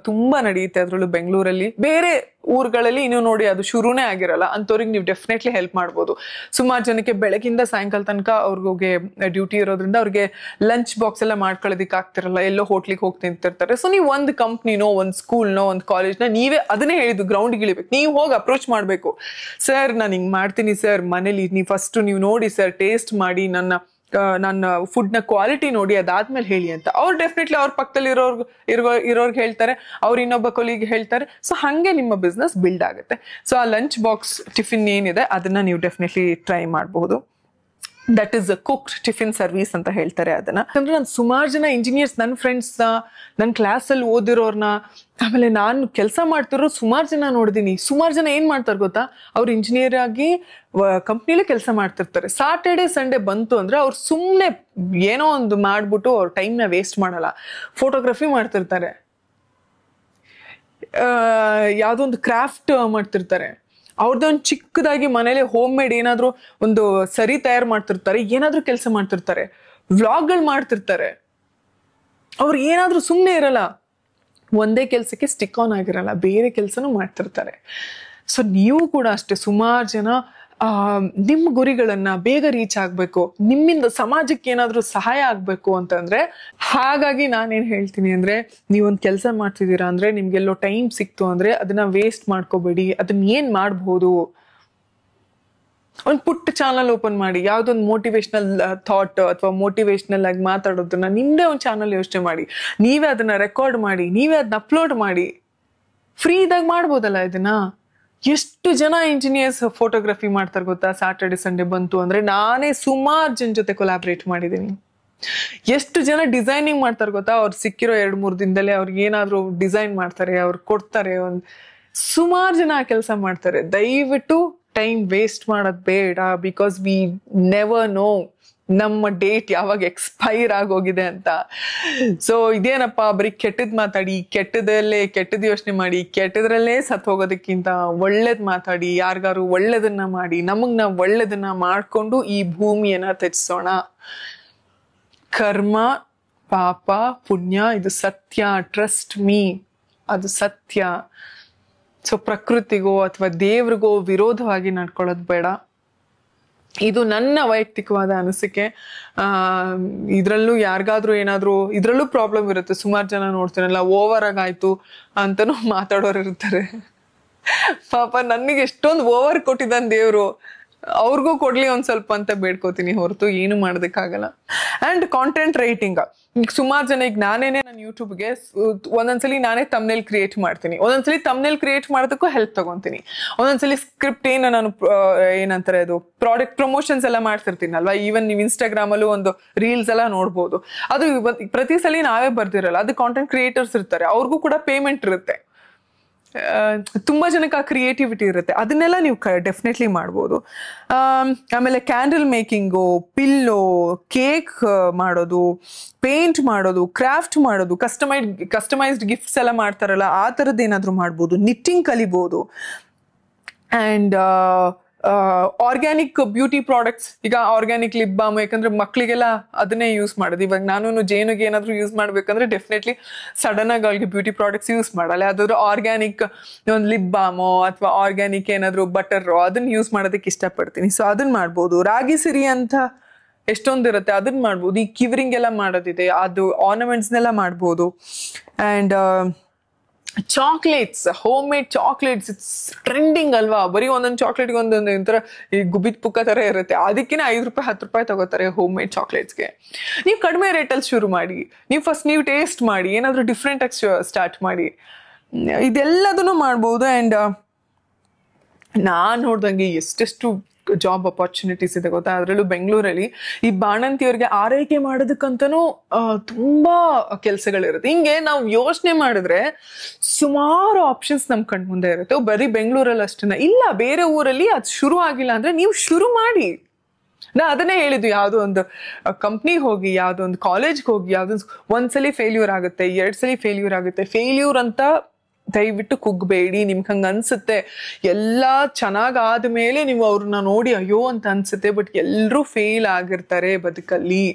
ತುಂಬ ನಡೆಯುತ್ತೆ ಅದರಲ್ಲೂ ಬೆಂಗಳೂರಲ್ಲಿ. ಬೇರೆ ಊರುಗಳಲ್ಲಿ ಇನ್ನೂ ನೋಡಿ ಅದು ಶುರುನೇ ಆಗಿರಲ್ಲ, ಅಂಥವ್ರಿಗೆ ನೀವು ಡೆಫಿನೆಟ್ಲಿ ಹೆಲ್ಪ್ ಮಾಡ್ಬೋದು. ಸುಮಾರು ಜನಕ್ಕೆ ಬೆಳಗಿಂದ ಸಾಯಂಕಾಲ ತನಕ ಅವ್ರಿಗೆ ಡ್ಯೂಟಿ ಇರೋದ್ರಿಂದ ಅವ್ರಿಗೆ ಲಂಚ್ ಬಾಕ್ಸ್ ಎಲ್ಲ ಮಾಡ್ಕೊಳ್ಳೋದಕ್ಕೆ ಆಗ್ತಿರಲ್ಲ, ಎಲ್ಲೋ ಹೋಟ್ಲಿಗೆ ಹೋಗಿ ತಿಂತಿರ್ತಾರೆ. ಸೊ ನೀವು ಒಂದು ಕಂಪ್ನಿನೋ ಒಂದು ಸ್ಕೂಲ್ನೋ ಒಂದು ಕಾಲೇಜ್ನ ನೀವೇ ಅದನ್ನೇ ಹೇಳಿದ್ದು ಗ್ರೌಂಡ್ಗೆ ಇಳಿಬೇಕು, ನೀವು ಹೋಗಿ ಅಪ್ರೋಚ್ ಮಾಡಬೇಕು. ಸರ್ ನಾನು ಹಿಂಗೆ ಮಾಡ್ತೀನಿ ಸರ್ ಮನೇಲಿ, ನೀವು ಫಸ್ಟು ನೀವು ನೋಡಿ ಸರ್, ಟೇಸ್ಟ್ ಮಾಡಿ ನನ್ನ ಫುಡ್ನ ಕ್ವಾಲಿಟಿ ನೋಡಿ ಅದಾದ್ಮೇಲೆ ಹೇಳಿ ಅಂತ. ಅವ್ರು ಡೆಫಿನೆಟ್ಲಿ ಅವ್ರ ಪಕ್ಕದಲ್ಲಿ ಇರೋರ್ಗೆ ಹೇಳ್ತಾರೆ, ಅವ್ರು ಇನ್ನೊಬ್ಬ ಕೊಲಿಗೆ ಹೇಳ್ತಾರೆ. ಸೊ ಹಾಗೆ ನಿಮ್ಮ ಬಿಸ್ನೆಸ್ ಬಿಲ್ಡ್ ಆಗುತ್ತೆ. ಸೊ ಆ ಲಂಚ್ ಬಾಕ್ಸ್ ಟಿಫಿನ್ ಏನಿದೆ ಅದನ್ನ ನೀವು ಡೆಫಿನೆಟ್ಲಿ ಟ್ರೈ ಮಾಡಬಹುದು. That is a cooked tiffin service ಅಂತ ಹೇಳ್ತಾರೆ ಅದನ್ನ. ಯಾಕಂದ್ರೆ ನಾನು ಸುಮಾರು ಜನ ಇಂಜಿನಿಯರ್ಸ್, ನನ್ನ ಫ್ರೆಂಡ್ಸ್ನ, ನನ್ನ ಕ್ಲಾಸಲ್ಲಿ ಓದಿರೋರ್ನ, ಆಮೇಲೆ ನಾನು ಕೆಲಸ ಮಾಡ್ತಿರೋ ಸುಮಾರು ಜನ ನೋಡಿದೀನಿ. ಸುಮಾರು ಜನ ಏನ್ ಮಾಡ್ತಾರೆ ಗೊತ್ತಾ, ಅವ್ರು ಇಂಜಿನಿಯರ್ ಆಗಿ ಕಂಪ್ನಿಲೇ ಕೆಲಸ ಮಾಡ್ತಿರ್ತಾರೆ. ಸಾಟರ್ಡೆ ಸಂಡೇ ಬಂತು ಅಂದ್ರೆ ಅವ್ರು ಸುಮ್ಮನೆ ಏನೋ ಒಂದು ಮಾಡ್ಬಿಟ್ಟು ಅವ್ರ ಟೈಮ್ನ ವೇಸ್ಟ್ ಮಾಡಲ್ಲ, ಫೋಟೋಗ್ರಫಿ ಮಾಡ್ತಿರ್ತಾರೆ, ಯಾವುದೋ ಒಂದು ಕ್ರಾಫ್ಟ್ ಮಾಡ್ತಿರ್ತಾರೆ, ಅವ್ರದ್ದು ಒಂದು ಚಿಕ್ಕದಾಗಿ ಮನೇಲಿ ಹೋಮ್ ಮೇಡ್ ಏನಾದರೂ ಒಂದು ಸರಿ ತಯಾರು ಮಾಡ್ತಿರ್ತಾರೆ, ಏನಾದರೂ ಕೆಲಸ ಮಾಡ್ತಿರ್ತಾರೆ, ವ್ಲಾಗ್ಗಳು ಮಾಡ್ತಿರ್ತಾರೆ. ಅವ್ರು ಏನಾದರೂ ಸುಮ್ಮನೆ ಇರಲ್ಲ, ಒಂದೇ ಕೆಲಸಕ್ಕೆ ಸ್ಟಿಕ್ ಆನ್ ಆಗಿರಲ್ಲ, ಬೇರೆ ಕೆಲಸನೂ ಮಾಡ್ತಿರ್ತಾರೆ. ಸೊ ನೀವು ಕೂಡ ಅಷ್ಟೇ, ಸುಮಾರು ಜನ ನಿಮ್ಮ ಗುರಿಗಳನ್ನ ಬೇಗ ರೀಚ್ ಆಗಬೇಕು, ನಿಮ್ಮಿಂದ ಸಮಾಜಕ್ಕೆ ಏನಾದರೂ ಸಹಾಯ ಆಗಬೇಕು ಅಂತಂದ್ರೆ, ಹಾಗಾಗಿ ನಾನೇನು ಹೇಳ್ತೀನಿ ಅಂದರೆ, ನೀವೊಂದು ಕೆಲಸ ಮಾಡ್ತಿದ್ದೀರಾ ಅಂದರೆ ನಿಮ್ಗೆಲ್ಲೋ ಟೈಮ್ ಸಿಕ್ತು ಅಂದರೆ ಅದನ್ನ ವೇಸ್ಟ್ ಮಾಡ್ಕೋಬೇಡಿ. ಅದನ್ನ ಏನು ಮಾಡ್ಬೋದು, ಒಂದು ಪುಟ್ಟ ಚಾನಲ್ ಓಪನ್ ಮಾಡಿ, ಯಾವುದೊಂದು ಮೋಟಿವೇಶ್ನಲ್ ಥಾಟ್ ಅಥವಾ ಮೋಟಿವೇಶ್ನಲ್ ಆಗಿ ಮಾತಾಡೋದನ್ನ ನಿಮ್ಮದೇ ಒಂದು ಚಾನಲ್ ಯೋಚನೆ ಮಾಡಿ, ನೀವೇ ಅದನ್ನ ರೆಕಾರ್ಡ್ ಮಾಡಿ, ನೀವೇ ಅದನ್ನ ಅಪ್ಲೋಡ್ ಮಾಡಿ, ಫ್ರೀದಾಗ ಮಾಡ್ಬೋದಲ್ಲ ಇದನ್ನ. ಎಷ್ಟು ಜನ ಇಂಜಿನಿಯರ್ಸ್ ಫೋಟೋಗ್ರಫಿ ಮಾಡ್ತಾರೆ ಗೊತ್ತಾ, ಸ್ಯಾಟರ್ಡೆ ಸಂಡೇ ಬಂತು ಅಂದ್ರೆ. ನಾನೇ ಸುಮಾರು ಜನ ಜೊತೆ ಕೊಲಾಬ್ರೇಟ್ ಮಾಡಿದ್ದೀನಿ. ಎಷ್ಟು ಜನ ಡಿಸೈನಿಂಗ್ ಮಾಡ್ತಾರೆ ಗೊತ್ತಾ, ಅವ್ರು ಸಿಕ್ಕಿರೋ 2-3 ದಿನದಲ್ಲೇ ಅವ್ರಿಗೆ ಏನಾದ್ರು ಡಿಸೈನ್ ಮಾಡ್ತಾರೆ, ಅವ್ರು ಕೊಡ್ತಾರೆ. ಸುಮಾರು ಜನ ಆ ಕೆಲಸ ಮಾಡ್ತಾರೆ. ದಯವಿಟ್ಟು ಟೈಮ್ ವೇಸ್ಟ್ ಮಾಡೋದು ಬೇಡ, ಬಿಕಾಸ್ ವಿ ನೆವರ್ ನೋ ನಮ್ಮ ಡೇಟ್ ಯಾವಾಗ ಎಕ್ಸ್ಪೈರ್ ಆಗೋಗಿದೆ ಅಂತ. ಸೊ ಇದೇನಪ್ಪ ಬರೀ ಕೆಟ್ಟದ್ ಮಾತಾಡಿ, ಕೆಟ್ಟದ್ ಯೋಚನೆ ಮಾಡಿ, ಕೆಟ್ಟದ್ರಲ್ಲೇ ಸತ್ ಹೋಗೋದಕ್ಕಿಂತ ಒಳ್ಳೇದ್ ಮಾತಾಡಿ, ಯಾರಿಗಾರು ಒಳ್ಳೇದನ್ನ ಮಾಡಿ, ನಮಗ್ ನಾವು ಒಳ್ಳೇದನ್ನ ಮಾಡ್ಕೊಂಡು ಈ ಭೂಮಿಯನ್ನ ತ್ಯಜಿಸೋಣ. ಕರ್ಮ, ಪಾಪ, ಪುಣ್ಯ ಇದು ಸತ್ಯ, ಟ್ರಸ್ಟ್ ಮೀ, ಅದು ಸತ್ಯ. ಸೊ ಪ್ರಕೃತಿಗೋ ಅಥವಾ ದೇವ್ರಿಗೋ ವಿರೋಧವಾಗಿ ನಡ್ಕೊಳ್ಳೋದು ಬೇಡ. ಇದು ನನ್ನ ವೈಯಕ್ತಿಕವಾದ ಅನಿಸಿಕೆ. ಇದ್ರಲ್ಲೂ ಯಾರಿಗಾದ್ರೂ ಏನಾದ್ರು ಇದ್ರಲ್ಲೂ ಪ್ರಾಬ್ಲಮ್ ಇರುತ್ತೆ. ಸುಮಾರು ಜನ ನೋಡ್ತೀನಲ್ಲ, ಓವರ್ ಆಗಾಯ್ತು ಅಂತನೂ ಮಾತಾಡೋರು ಇರ್ತಾರೆ. ಪಾಪ ನನಗೆ ಎಷ್ಟೊಂದು ಓವರ್ ಕೊಟ್ಟಿದ್ದಾನೆ ದೇವ್ರು, ಅವ್ರಿಗೂ ಕೊಡ್ಲಿ ಒಂದ್ ಸ್ವಲ್ಪ ಅಂತ ಬೇಡ್ಕೋತೀನಿ, ಹೊರತು ಏನು ಮಾಡೋದಕ್ಕಾಗಲ್ಲ. ಅಂಡ್ ಕಾಂಟೆಂಟ್ ರೈಟಿಂಗ್, ಸುಮಾರು ಜನ, ಈಗ ನಾನೇನೆ ನನ್ನ ಯೂಟ್ಯೂಬ್ಗೆ ಒಂದೊಂದ್ಸಲಿ ನಾನೇ ತಮ್ನೇಲ್ ಕ್ರಿಯೇಟ್ ಮಾಡ್ತೀನಿ, ಒಂದೊಂದ್ಸಲಿ ತಮ್ನೇಲ್ ಕ್ರಿಯೇಟ್ ಮಾಡೋದಕ್ಕೂ ಹೆಲ್ಪ್ ತಗೊಂತೀನಿ, ಒಂದೊಂದ್ಸಲಿ ಸ್ಕ್ರಿಪ್ಟ್ ನಾನು ಏನಂತಾರೆ ಅದು ಪ್ರಾಡಕ್ಟ್ ಪ್ರಮೋಷನ್ಸ್ ಎಲ್ಲ ಮಾಡ್ತಿರ್ತೀನಲ್ವಾ. ಈವನ್ ನೀವು ಇನ್ಸ್ಟಾಗ್ರಾಮಲ್ಲೂ ಒಂದು ರೀಲ್ಸ್ ಎಲ್ಲ ನೋಡ್ಬೋದು. ಅದು ಪ್ರತಿ ಸಲ ನಾವೇ ಬರ್ದಿರಲ್ಲ, ಅದು ಕಾಂಟೆಂಟ್ ಕ್ರಿಯೇಟರ್ಸ್ ಇರ್ತಾರೆ, ಅವ್ರಿಗೂ ಕೂಡ ಪೇಮೆಂಟ್ ಇರುತ್ತೆ. ತುಂಬಾ ಜನಕ್ಕೆ ಆ ಕ್ರಿಯೇಟಿವಿಟಿ ಇರುತ್ತೆ, ಅದನ್ನೆಲ್ಲ ನೀವು ಡೆಫಿನೆಟ್ಲಿ ಮಾಡ್ಬೋದು. ಆಮೇಲೆ ಕ್ಯಾಂಡಲ್ ಮೇಕಿಂಗು, ಪಿಲ್ಲೋ, ಕೇಕ್ ಮಾಡೋದು, ಪೇಂಟ್ ಮಾಡೋದು, ಕ್ರಾಫ್ಟ್ ಮಾಡೋದು, ಕಸ್ಟಮೈಸ್ಡ್ ಗಿಫ್ಟ್ಸ್ ಎಲ್ಲ ಮಾಡ್ತಾರಲ್ಲ ಆ ಥರದ್ದು ಏನಾದರೂ ಮಾಡ್ಬೋದು. ನಿಟ್ಟಿಂಗ್ ಕಲಿಬೋದು. ಆ್ಯಂಡ್ ಆರ್ಗ್ಯಾನಿಕ್ ಬ್ಯೂಟಿ ಪ್ರಾಡಕ್ಟ್ಸ್, ಈಗ ಆರ್ಗ್ಯಾನಿಕ್ ಲಿಪ್ ಬಾಮ್, ಯಾಕಂದ್ರೆ ಮಕ್ಳಿಗೆಲ್ಲ ಅದನ್ನೇ ಯೂಸ್ ಮಾಡೋದು. ಇವಾಗ ನಾನು ಜೇನುಗೆ ಏನಾದರೂ ಯೂಸ್ ಮಾಡ್ಬೇಕಂದ್ರೆ ಡೆಫಿನೆಟ್ಲಿ ಸಡನ್ ಆಗಿ ಅವ್ರಿಗೆ ಬ್ಯೂಟಿ ಪ್ರಾಡಕ್ಟ್ಸ್ ಯೂಸ್ ಮಾಡಲ್ಲ. ಯಾವ್ದಾದ್ರು ಆರ್ಗ್ಯಾನಿಕ್ ಒಂದು ಲಿಪ್ ಬಾಮೋ ಅಥವಾ ಆರ್ಗ್ಯಾನಿಕ್ ಏನಾದ್ರು ಬಟರೋ ಅದನ್ನ ಯೂಸ್ ಮಾಡೋದಕ್ಕೆ ಇಷ್ಟಪಡ್ತೀನಿ. ಸೊ ಅದನ್ನ ಮಾಡ್ಬೋದು. ರಾಗಿ ಸಿರಿ ಅಂತ ಎಷ್ಟೊಂದಿರುತ್ತೆ, ಅದನ್ನ ಮಾಡ್ಬೋದು. ಈ ಕಿವರಿಂಗ್ ಎಲ್ಲ ಮಾಡೋದಿದೆ, ಅದು ಆರ್ನಮೆಂಟ್ಸ್ನೆಲ್ಲ ಮಾಡ್ಬೋದು. And chocolates, home made chocolates, it's trending ಅಲ್ವಾ. ಬರೀ ಒಂದೊಂದು ಚಾಕ್ಲೇಟ್ಗೆ ಒಂದೊಂದು ಒಂಥರ ಈ ಗುಬ್ಬಿದ ಪುಕ್ಕ ಥರ ಇರುತ್ತೆ, ಅದಕ್ಕಿಂತ 5 ರೂಪಾಯಿ 10 ರೂಪಾಯಿ ತಗೋತಾರೆ ಹೋಮ್ ಮೇಡ್ ಚಾಕ್ಲೇಟ್ಸ್ಗೆ. ನೀವು ಕಡಿಮೆ ರೇಟಲ್ಲಿ ಶುರು ಮಾಡಿ, ನೀವು ಟೇಸ್ಟ್ ಮಾಡಿ, ಏನಾದರೂ ಡಿಫ್ರೆಂಟ್ ಆಗಿ ಸ್ಟಾರ್ಟ್ ಮಾಡಿ, ಇದೆಲ್ಲದನ್ನು ಮಾಡ್ಬೋದು. ಆ್ಯಂಡ್ ನಾನು ನೋಡ್ದಂಗೆ ಎಷ್ಟೆಷ್ಟು ಜಾಬ್ ಅಪಾರ್ಚುನಿಟೀಸ್ ಇದೆ ಗೊತ್ತಾ. ಅದರಲ್ಲೂ ಬೆಂಗಳೂರಲ್ಲಿ ಈ ಬಾಣಂತಿಯವ್ರಿಗೆ ಆರೈಕೆ ಮಾಡೋದಕ್ಕಂತನೂ ತುಂಬಾ ಕೆಲಸಗಳಿರುತ್ತೆ. ಹಿಂಗೆ ನಾವು ಯೋಚನೆ ಮಾಡಿದ್ರೆ ಸುಮಾರು ಆಪ್ಷನ್ಸ್ ನಮ್ ಕಣ್ ಮುಂದೆ ಇರುತ್ತೆ. ಬರೀ ಬೆಂಗಳೂರಲ್ಲಿ ಅಷ್ಟೇನ ಇಲ್ಲ, ಬೇರೆ ಊರಲ್ಲಿ ಅದು ಶುರು ಆಗಿಲ್ಲ ಅಂದ್ರೆ ನೀವು ಶುರು ಮಾಡಿ. ನಾ ಅದನ್ನೇ ಹೇಳಿದ್ದು, ಯಾವುದೋ ಒಂದು ಕಂಪ್ನಿಗೆ ಹೋಗಿ, ಯಾವುದೋ ಒಂದು ಕಾಲೇಜ್ಗೆ ಹೋಗಿ, ಯಾವುದೊಂದು ಒಂದ್ಸಲಿ ಫೇಲ್ಯೂರ್ ಆಗುತ್ತೆ, 2 ಸಲ ಫೇಲ್ಯೂರ್ ಆಗುತ್ತೆ. ಫೇಲ್ಯೂರ್ ಅಂತ ದಯವಿಟ್ಟು ಕುಗ್ಬೇಡಿ. ನಿಮ್ಗೆ ಹಂಗೆ ಅನ್ಸುತ್ತೆ, ಎಲ್ಲ ಚೆನ್ನಾಗಾದ್ಮೇಲೆ ನೀವು ಅವ್ರನ್ನ ನೋಡಿ ಅಯ್ಯೋ ಅಂತ ಅನ್ಸುತ್ತೆ. ಬಟ್ ಎಲ್ಲರೂ ಫೇಲ್ ಆಗಿರ್ತಾರೆ ಬದುಕಲ್ಲಿ.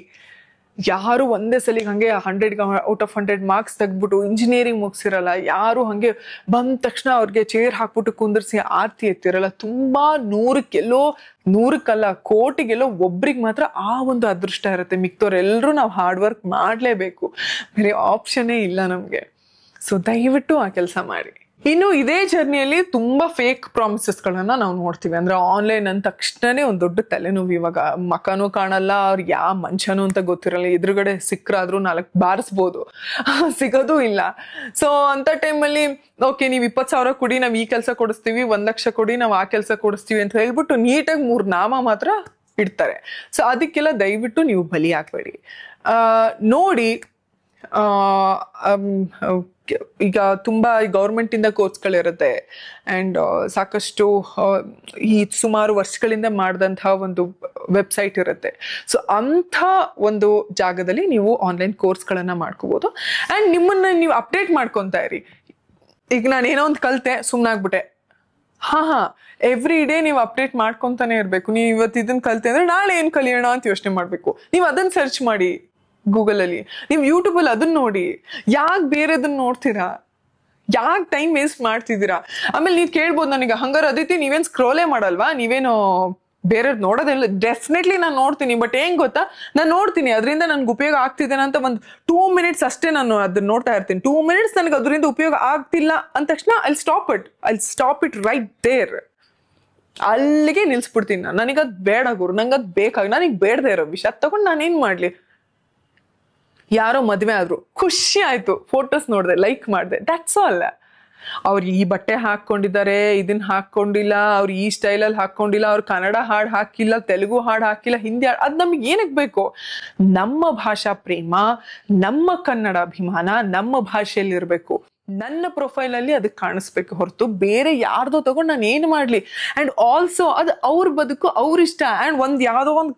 ಯಾರು ಒಂದೇ ಸಲ ಹಂಗೆ 100 ಔಟ್ ಆಫ್ 100 ಮಾರ್ಕ್ಸ್ ತೆಗ್ದ್ಬಿಟ್ಟು ಇಂಜಿನಿಯರಿಂಗ್ ಮುಗಿಸಿರಲ್ಲ. ಯಾರು ಹಂಗೆ ಬಂದ ತಕ್ಷಣ ಅವ್ರಿಗೆ ಚೇರ್ ಹಾಕ್ಬಿಟ್ಟು ಕುಂದರ್ಸಿ ಆರ್ತಿ ಎತ್ತಿರಲ್ಲ. ತುಂಬಾ 100ಕ್ಕಲ್ಲ ಕೋಟಿಗೆಲ್ಲೋ ಒಬ್ರಿಗೆ ಮಾತ್ರ ಆ ಒಂದು ಅದೃಷ್ಟ ಇರುತ್ತೆ. ಮಿಕ್ತವ್ರೆಲ್ಲರೂ ನಾವು ಹಾರ್ಡ್ ವರ್ಕ್ ಮಾಡಲೇಬೇಕು, ಬೇರೆ ಆಪ್ಷನ್ನೇ ಇಲ್ಲ ನಮಗೆ. ಸೊ ದಯವಿಟ್ಟು ಆ ಕೆಲಸ ಮಾಡಿ. ಇನ್ನು ಇದೇ ಜರ್ನಿಯಲ್ಲಿ ತುಂಬಾ ಫೇಕ್ ಪ್ರಾಮಿಸಸ್ಗಳನ್ನ ನಾವು ನೋಡ್ತೀವಿ. ಅಂದ್ರೆ ಆನ್ಲೈನ್ ಅಂದ ತಕ್ಷಣನೇ ಒಂದು ದೊಡ್ಡ ತಲೆನೋವು. ಇವಾಗ ಮಕನೂ ಕಾಣಲ್ಲ, ಅವ್ರಿಗೆ ಯಾವ ಮನುಷ್ಯನು ಅಂತ ಗೊತ್ತಿರಲ್ಲ. ಎದುರುಗಡೆ ಸಿಕ್ಕರಾದ್ರೂ 4 ಬಾರಿಸ್ಬೋದು, ಸಿಗೋದು ಇಲ್ಲ. ಸೊ ಅಂತ ಟೈಮಲ್ಲಿ ಓಕೆ ನೀವು 20,000 ಕೊಡಿ, ನಾವು ಈ ಕೆಲಸ ಕೊಡಿಸ್ತೀವಿ, 1 ಲಕ್ಷ ಕೊಡಿ, ನಾವು ಆ ಕೆಲಸ ಕೊಡಿಸ್ತೀವಿ ಅಂತ ಹೇಳ್ಬಿಟ್ಟು ನೀಟಾಗಿ 3 ನಾಮ ಮಾತ್ರ ಇಡ್ತಾರೆ. ಸೊ ಅದಕ್ಕೆಲ್ಲ ದಯವಿಟ್ಟು ನೀವು ಬಲಿ ಹಾಕ್ಬೇಡಿ. ನೋಡಿ, ಈಗ ತುಂಬಾ ಗೌರ್ಮೆಂಟ್ ಇಂದ ಕೋರ್ಸ್ಗಳಿರುತ್ತೆ ಅಂಡ್ ಸಾಕಷ್ಟು ಈ ಸುಮಾರು ವರ್ಷಗಳಿಂದ ಮಾಡಿದಂತಹ ಒಂದು ವೆಬ್ಸೈಟ್ ಇರುತ್ತೆ. ಸೊ ಅಂಥ ಒಂದು ಜಾಗದಲ್ಲಿ ನೀವು ಆನ್ಲೈನ್ ಕೋರ್ಸ್ಗಳನ್ನ ಮಾಡ್ಕೋಬಹುದು ಅಂಡ್ ನಿಮ್ಮನ್ನ ನೀವು ಅಪ್ಡೇಟ್ ಮಾಡ್ಕೊತಾ ಇರಿ. ಈಗ ನಾನು ಏನೋ ಒಂದು ಕಲಿತೆ, ಸುಮ್ಮನಾಗ್ಬಿಟ್ಟೆ. ಹಾ ಎವ್ರಿ ಡೇ ನೀವು ಅಪ್ಡೇಟ್ ಮಾಡ್ಕೊತಾನೆ ಇರ್ಬೇಕು. ನೀವು ಇವತ್ತು ಇದನ್ನ ಕಲಿತೆ ಅಂದ್ರೆ ನಾಳೆ ಏನ್ ಕಲಿಯೋಣ ಅಂತ ಯೋಚನೆ ಮಾಡ್ಬೇಕು. ನೀವು ಅದನ್ನ ಸರ್ಚ್ ಮಾಡಿ ಗೂಗಲ್ ಅಲ್ಲಿ, ನೀವು ಯೂಟ್ಯೂಬ್ ಅಲ್ಲಿ ಅದನ್ನ ನೋಡಿ. ಯಾಕೆ ಬೇರೆದನ್ನ ನೋಡ್ತೀರಾ? ಯಾಕೆ ಟೈಮ್ ವೇಸ್ಟ್ ಮಾಡ್ತಿದ್ದೀರಾ? ಆಮೇಲೆ ನೀವು ಕೇಳ್ಬೋದು ನನಗೆ, ಹಂಗಾರೆ ಅದಿತಿ ನೀವೇನ್ ಸ್ಕ್ರೋಲೇ ಮಾಡಲ್ವಾ, ನೀವೇನು ಬೇರೆಯವ್ರು ನೋಡೋದಿಲ್ಲ? ಡೆಫಿನೆಟ್ಲಿ ನಾನು ನೋಡ್ತೀನಿ. ಬಟ್ ಏನ್ ಗೊತ್ತಾ, ನಾನು ನೋಡ್ತೀನಿ, ಅದರಿಂದ ನನ್ಗೆ ಉಪಯೋಗ ಆಗ್ತಿದ್ದೇನೆ ಅಂತ ಒಂದು 2 ಮಿನಿಟ್ಸ್ ಅಷ್ಟೇ ನಾನು ಅದನ್ನ ನೋಡ್ತಾ ಇರ್ತೀನಿ. 2 ಮಿನಿಟ್ಸ್ ನನಗೆ ಅದರಿಂದ ಉಪಯೋಗ ಆಗ್ತಿಲ್ಲ ಅಂದ ತಕ್ಷಣ I stop it right there. ಅಲ್ಲಿಗೆ ನಿಲ್ಸ್ಬಿಡ್ತೀನಿ ನಾನು. ನನಗದ್ ಬೇಡ ಗುರು, ನಂಗದ್ ಬೇಕಾಗಿ, ನನಗೆ ಬೇಡದೇ ಇರೋ ವಿಷಯ ತಗೊಂಡು ನಾನೇನ್ ಮಾಡ್ಲಿ? ಯಾರೋ ಮದ್ವೆ ಆದ್ರು, ಖುಷಿ ಆಯ್ತು, ಫೋಟೋಸ್ ನೋಡಿದೆ, ಲೈಕ್ ಮಾಡಿದೆ, ದಟ್ಸ್ ಆಲ್. ಅವ್ರು ಈ ಬಟ್ಟೆ ಹಾಕೊಂಡಿದ್ದಾರೆ, ಇದನ್ನ ಹಾಕೊಂಡಿಲ್ಲ, ಅವ್ರು ಈ ಸ್ಟೈಲಲ್ಲಿ ಹಾಕೊಂಡಿಲ್ಲ, ಅವ್ರು ಕನ್ನಡ ಹಾಡು ಹಾಕಿಲ್ಲ, ತೆಲುಗು ಹಾಡು ಹಾಕಿಲ್ಲ, ಹಿಂದಿ ಹಾಡು, ಅದು ನಮ್ಗೆ ಏನಕ್ಕೆ ಬೇಕು? ನಮ್ಮ ಭಾಷಾ ಪ್ರೇಮ, ನಮ್ಮ ಕನ್ನಡ ಅಭಿಮಾನ ನಮ್ಮ ಭಾಷೆಯಲ್ಲಿ ಇರಬೇಕು. ನನ್ನ ಪ್ರೊಫೈಲ್ ಅಲ್ಲಿ ಅದಕ್ಕೆ ಕಾಣಿಸ್ಬೇಕು ಹೊರತು ಬೇರೆ ಯಾರ್ದೋ ತಗೊಂಡು ನಾನು ಏನು ಮಾಡ್ಲಿ? ಅಂಡ್ ಆಲ್ಸೋ ಅದು ಅವ್ರ ಬದುಕು, ಅವ್ರ ಇಷ್ಟ. ಅಂಡ್ ಯಾವ್ದೋ ಒಂದು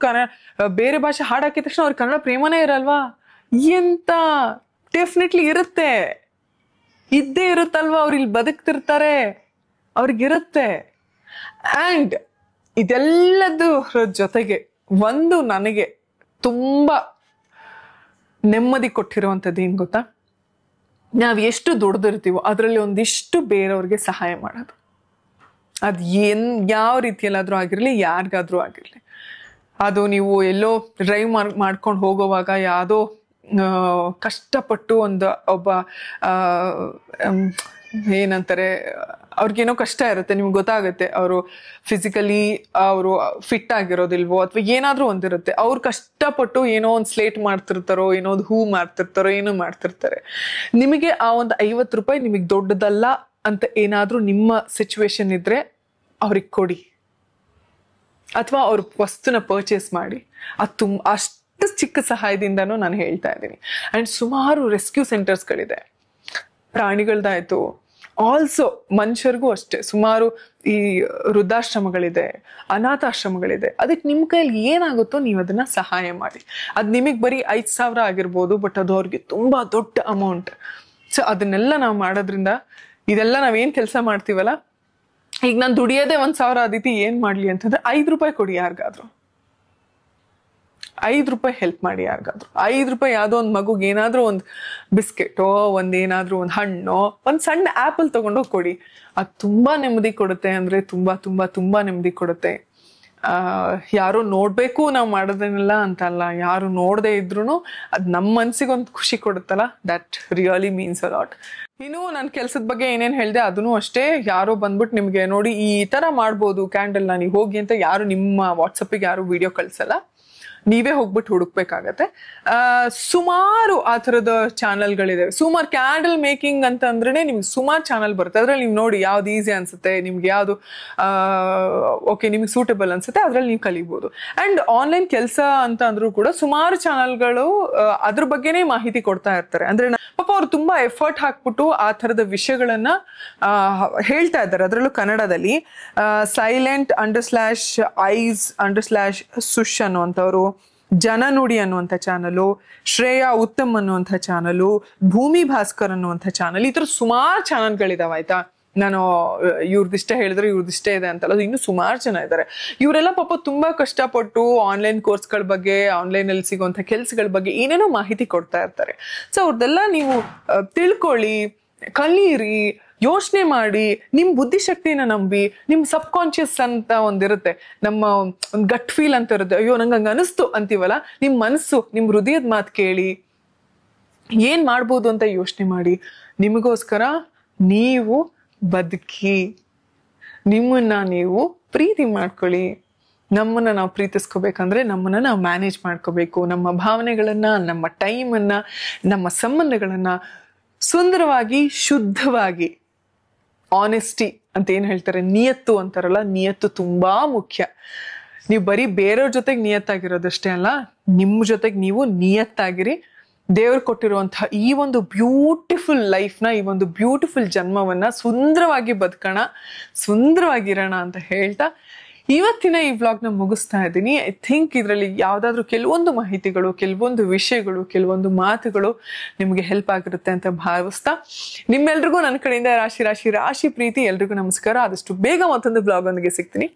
ಬೇರೆ ಭಾಷೆ ಹಾಡು ಹಾಕಿದ ತಕ್ಷಣ ಅವ್ರ ಕನ್ನಡ ಪ್ರೇಮನೇ ಇರಲ್ವಾ? ಎಂತ ಡೆಫಿನೆಟ್ಲಿ ಇರುತ್ತೆ, ಇದ್ದೇ ಇರುತ್ತಲ್ವಾ. ಅವ್ರು ಇಲ್ಲಿ ಬದುಕ್ತಿರ್ತಾರೆ, ಅವ್ರಿಗಿರುತ್ತೆ. ಅಂಡ್ ಇದೆಲ್ಲದರ ಜೊತೆಗೆ ಒಂದು ನನಗೆ ತುಂಬಾ ನೆಮ್ಮದಿ ಕೊಟ್ಟಿರುವಂಥದ್ದು ಏನ್ ಗೊತ್ತಾ? ನಾವು ಎಷ್ಟು ದುಡ್ದಿರ್ತೀವೋ ಅದರಲ್ಲಿ ಒಂದಿಷ್ಟು ಬೇರೆಯವ್ರಿಗೆ ಸಹಾಯ ಮಾಡೋದು. ಅದು ಯಾವ ರೀತಿಯಲ್ಲಾದ್ರೂ ಆಗಿರ್ಲಿ, ಯಾರಿಗಾದ್ರೂ ಆಗಿರ್ಲಿ. ಅದು ನೀವು ಎಲ್ಲೋ ಡ್ರೈವ್ ಮಾಡ್ಕೊಂಡು ಹೋಗೋವಾಗ ಯಾವುದೋ ಕಷ್ಟಪಟ್ಟು ಒಬ್ಬ ಏನಂತಾರೆ, ಅವ್ರಿಗೇನೋ ಕಷ್ಟ ಇರುತ್ತೆ, ನಿಮ್ಗೆ ಗೊತ್ತಾಗುತ್ತೆ. ಅವರು ಫಿಸಿಕಲಿ ಅವರು ಫಿಟ್ ಆಗಿರೋದಿಲ್ವೋ ಅಥವಾ ಏನಾದ್ರೂ ಒಂದಿರುತ್ತೆ. ಅವ್ರು ಕಷ್ಟಪಟ್ಟು ಏನೋ ಒಂದು ಸ್ಲೇಟ್ ಮಾಡ್ತಿರ್ತಾರೋ, ಏನೋ ಒಂದು ಹೂ ಮಾಡ್ತಿರ್ತಾರೋ, ಏನೋ ಮಾಡ್ತಿರ್ತಾರೆ. ನಿಮಗೆ ಆ ಒಂದು 50 ರೂಪಾಯಿ ನಿಮಗೆ ದೊಡ್ಡದಲ್ಲ ಅಂತ ಏನಾದ್ರೂ ನಿಮ್ಮ ಸಿಚುವೇಶನ್ ಇದ್ರೆ ಅವ್ರಿಗೆ ಕೊಡಿ, ಅಥವಾ ಅವ್ರ ವಸ್ತುನ ಪರ್ಚೇಸ್ ಮಾಡಿ. ಅದು ಅಷ್ಟು ಚಿಕ್ಕ ಸಹಾಯದಿಂದನೂ ನಾನು ಹೇಳ್ತಾ ಇದ್ದೀನಿ. ಅಂಡ್ ಸುಮಾರು ರೆಸ್ಕ್ಯೂ ಸೆಂಟರ್ಸ್ಗಳಿದೆ, ಪ್ರಾಣಿಗಳದಾಯ್ತು, ಆಲ್ಸೋ ಮನುಷ್ಯರಿಗೂ ಅಷ್ಟೇ. ಸುಮಾರು ಈ ವೃದ್ಧಾಶ್ರಮಗಳಿದೆ, ಅನಾಥಾಶ್ರಮಗಳಿದೆ. ಅದಕ್ಕೆ ನಿಮ್ಮ ಕೈಯಲ್ಲಿ ಏನಾಗುತ್ತೋ ನೀವು ಅದನ್ನ ಸಹಾಯ ಮಾಡಿ. ಅದು ನಿಮಗೆ ಬರೀ 5,000 ಆಗಿರ್ಬೋದು, ಬಟ್ ಅದು ಅವ್ರಿಗೆ ತುಂಬಾ ದೊಡ್ಡ ಅಮೌಂಟ್. ಸೊ ಅದನ್ನೆಲ್ಲ ನಾವು ಮಾಡೋದ್ರಿಂದ, ಇದೆಲ್ಲ ನಾವೇನ್ ಕೆಲಸ ಮಾಡ್ತೀವಲ್ಲ, ಈಗ ನಾನು ದುಡಿಯೋದೇ 1,000 ಆದಿತಿ ಏನ್ ಮಾಡ್ಲಿ ಅಂತಂದ್ರೆ 5 ರೂಪಾಯಿ ಕೊಡಿ ಯಾರಿಗಾದ್ರು. 5 ರೂಪಾಯಿ ಹೆಲ್ಪ್ ಮಾಡಿ ಯಾರಿಗಾದ್ರು. 5 ರೂಪಾಯಿ ಯಾವುದೋ ಒಂದು ಮಗುಗೆ ಏನಾದ್ರೂ ಒಂದು ಬಿಸ್ಕೆಟೋ, ಒಂದೇನಾದ್ರೂ ಒಂದು ಹಣ್ಣೋ, ಒಂದು ಸಣ್ಣ ಆಪಲ್ ತಗೊಂಡೋಗಿ ಕೊಡಿ. ಅದು ತುಂಬಾ ನೆಮ್ಮದಿ ಕೊಡುತ್ತೆ. ಅಂದ್ರೆ ತುಂಬಾ ತುಂಬಾ ತುಂಬಾ ನೆಮ್ಮದಿ ಕೊಡುತ್ತೆ. ಯಾರು ನೋಡ್ಬೇಕು ನಾವು ಮಾಡೋದನ್ನೆಲ್ಲ ಅಂತಲ್ಲ, ಯಾರು ನೋಡದೆ ಇದ್ರು ಅದು ನಮ್ಮ ಮನ್ಸಿಗೊಂದು ಖುಷಿ ಕೊಡುತ್ತಲ್ಲ, that really means a lot. ಇನ್ನು ನನ್ನ ಕೆಲ್ಸದ ಬಗ್ಗೆ ಏನೇನು ಹೇಳಿದೆ ಅದನ್ನು ಅಷ್ಟೇ. ಯಾರೋ ಬಂದ್ಬಿಟ್ಟು ನಿಮ್ಗೆ ನೋಡಿ ಈ ತರ ಮಾಡ್ಬೋದು ಕ್ಯಾಂಡಲ್ನ, ನೀವು ಹೋಗಿ ಅಂತ ಯಾರು ನಿಮ್ಮ ವಾಟ್ಸಪ್ಪಿಗೆ ಯಾರು ವಿಡಿಯೋ ಕಳ್ಸಲ್ಲ, ನೀವೇ ಹೋಗ್ಬಿಟ್ಟು ಹುಡುಕ್ಬೇಕಾಗತ್ತೆ. ಸುಮಾರು ಆ ಥರದ ಚಾನಲ್ಗಳಿದೆ. ಸುಮಾರು ಕ್ಯಾಂಡಲ್ ಮೇಕಿಂಗ್ ಅಂತ ಅಂದ್ರೆ ನಿಮ್ಗೆ ಸುಮಾರು ಚಾನಲ್ ಬರುತ್ತೆ. ಅದ್ರಲ್ಲಿ ನೀವು ನೋಡಿ ಯಾವ್ದು ಈಸಿ ಅನ್ಸುತ್ತೆ, ನಿಮ್ಗೆ ಯಾವ್ದು ಓಕೆ ನಿಮ್ಗೆ ಸೂಟಬಲ್ ಅನ್ಸುತ್ತೆ, ಅದ್ರಲ್ಲಿ ನೀವು ಕಲಿಬಹುದು. ಅಂಡ್ ಆನ್ಲೈನ್ ಕೆಲಸ ಅಂತ ಅಂದ್ರೂ ಕೂಡ ಸುಮಾರು ಚಾನಲ್ಗಳು ಅದ್ರ ಬಗ್ಗೆನೇ ಮಾಹಿತಿ ಕೊಡ್ತಾ ಇರ್ತಾರೆ. ಅಂದ್ರೆ ಪಾಪ ಅವ್ರು ತುಂಬಾ ಎಫರ್ಟ್ ಹಾಕ್ಬಿಟ್ಟು ಆ ಥರದ ವಿಷಯಗಳನ್ನ ಹೇಳ್ತಾ ಇದ್ದಾರೆ, ಅದರಲ್ಲೂ ಕನ್ನಡದಲ್ಲಿ. silent_eyes_sush ಅನ್ನುವಂಥವ್ರು, ಜನನುಡಿ ಅನ್ನುವಂಥ ಚಾನಲು, ಶ್ರೇಯಾ ಉತ್ತಮ್ ಅನ್ನುವಂಥ ಚಾನಲು, ಭೂಮಿ ಭಾಸ್ಕರ್ ಅನ್ನುವಂಥ ಚಾನಲ್, ಈ ಥರ ಸುಮಾರು ಚಾನಲ್ಗಳಿದಾವೆ ಆಯ್ತಾ. ನಾನು ಇವ್ರದಿಷ್ಟೇ ಹೇಳಿದ್ರೆ ಇವ್ರದಿಷ್ಟೇ ಇದೆ ಅಂತಲ್ಲ, ಇನ್ನೂ ಸುಮಾರು ಜನ ಇದ್ದಾರೆ. ಇವರೆಲ್ಲ ಪಾಪ ತುಂಬಾ ಕಷ್ಟಪಟ್ಟು ಆನ್ಲೈನ್ ಕೋರ್ಸ್ಗಳ ಬಗ್ಗೆ, ಆನ್ಲೈನಲ್ಲಿ ಸಿಗುವಂಥ ಕೆಲ್ಸಗಳ ಬಗ್ಗೆ ಏನೇನೋ ಮಾಹಿತಿ ಕೊಡ್ತಾ ಇರ್ತಾರೆ. ಸೊ ಅವ್ರದ್ದೆಲ್ಲ ನೀವು ತಿಳ್ಕೊಳ್ಳಿ, ಕಲೀರಿ, ಯೋಚನೆ ಮಾಡಿ, ನಿಮ್ಮ ಬುದ್ಧಿಶಕ್ತಿನ ನಂಬಿ. ನಿಮ್ಮ ಸಬ್ ಕಾನ್ಶಿಯಸ್ ಅಂತ ಒಂದಿರುತ್ತೆ, ನಮ್ಮ ಒಂದು ಗಟ್ ಫೀಲ್ ಅಂತ ಇರುತ್ತೆ, ಅಯ್ಯೋ ನಂಗೆ ಹಂಗೆ ಅನಿಸ್ತು ಅಂತೀವಲ್ಲ, ನಿಮ್ಮ ಮನಸ್ಸು, ನಿಮ್ಮ ಹೃದಯದ ಮಾತು ಕೇಳಿ ಏನ್ ಮಾಡ್ಬೋದು ಅಂತ ಯೋಚನೆ ಮಾಡಿ. ನಿಮಗೋಸ್ಕರ ನೀವು ಬದುಕಿ, ನಿಮ್ಮನ್ನ ನೀವು ಪ್ರೀತಿ ಮಾಡ್ಕೊಳ್ಳಿ. ನಮ್ಮನ್ನ ನಾವು ಪ್ರೀತಿಸ್ಕೋಬೇಕಂದ್ರೆ ನಮ್ಮನ್ನ ನಾವು ಮ್ಯಾನೇಜ್ ಮಾಡ್ಕೋಬೇಕು. ನಮ್ಮ ಭಾವನೆಗಳನ್ನ, ನಮ್ಮ ಟೈಮನ್ನ, ನಮ್ಮ ಸಂಬಂಧಗಳನ್ನ ಸುಂದರವಾಗಿ, ಶುದ್ಧವಾಗಿ, ಆನೆಸ್ಟಿ ಅಂತ ಏನ್ ಹೇಳ್ತಾರೆ, ನಿಯತ್ತು ಅಂತಾರಲ್ಲ, ನಿಯತ್ತು ತುಂಬಾ ಮುಖ್ಯ. ನೀವು ಬರೀ ಬೇರೆಯವ್ರ ಜೊತೆಗೆ ನಿಯತ್ತಾಗಿರೋದಷ್ಟೇ ಅಲ್ಲ, ನಿಮ್ಮ ಜೊತೆಗೆ ನೀವು ನಿಯತ್ತಾಗಿರಿ. ದೇವ್ರು ಕೊಟ್ಟಿರುವಂತಹ ಈ ಒಂದು ಬ್ಯೂಟಿಫುಲ್ ಲೈಫ್ನ, ಈ ಒಂದು ಬ್ಯೂಟಿಫುಲ್ ಜನ್ಮವನ್ನ ಸುಂದರವಾಗಿ ಬದುಕೋಣ, ಸುಂದರವಾಗಿರೋಣ ಅಂತ ಹೇಳ್ತಾ ಇವತ್ತಿನ ಈ ವ್ಲಾಗ್ನ ಮುಗಿಸ್ತಾ ಇದ್ದೀನಿ. ಐ ಥಿಂಕ್ ಇದರಲ್ಲಿ ಯಾವುದಾದ್ರೂ ಕೆಲವೊಂದು ಮಾಹಿತಿಗಳು, ಕೆಲವೊಂದು ವಿಷಯಗಳು, ಕೆಲವೊಂದು ಮಾತುಗಳು ನಿಮಗೆ ಹೆಲ್ಪ್ ಆಗಿರುತ್ತೆ ಅಂತ ಭಾವಿಸ್ತಾ, ನಿಮ್ಮೆಲ್ರಿಗೂ ನನ್ನ ಕಡೆಯಿಂದ ರಾಶಿ ರಾಶಿ ರಾಶಿ ಪ್ರೀತಿ. ಎಲ್ರಿಗೂ ನಮಸ್ಕಾರ. ಆದಷ್ಟು ಬೇಗ ಮತ್ತೊಂದು ವ್ಲಾಗ್ ಒಂದಿಗೆ ಸಿಗ್ತೀನಿ.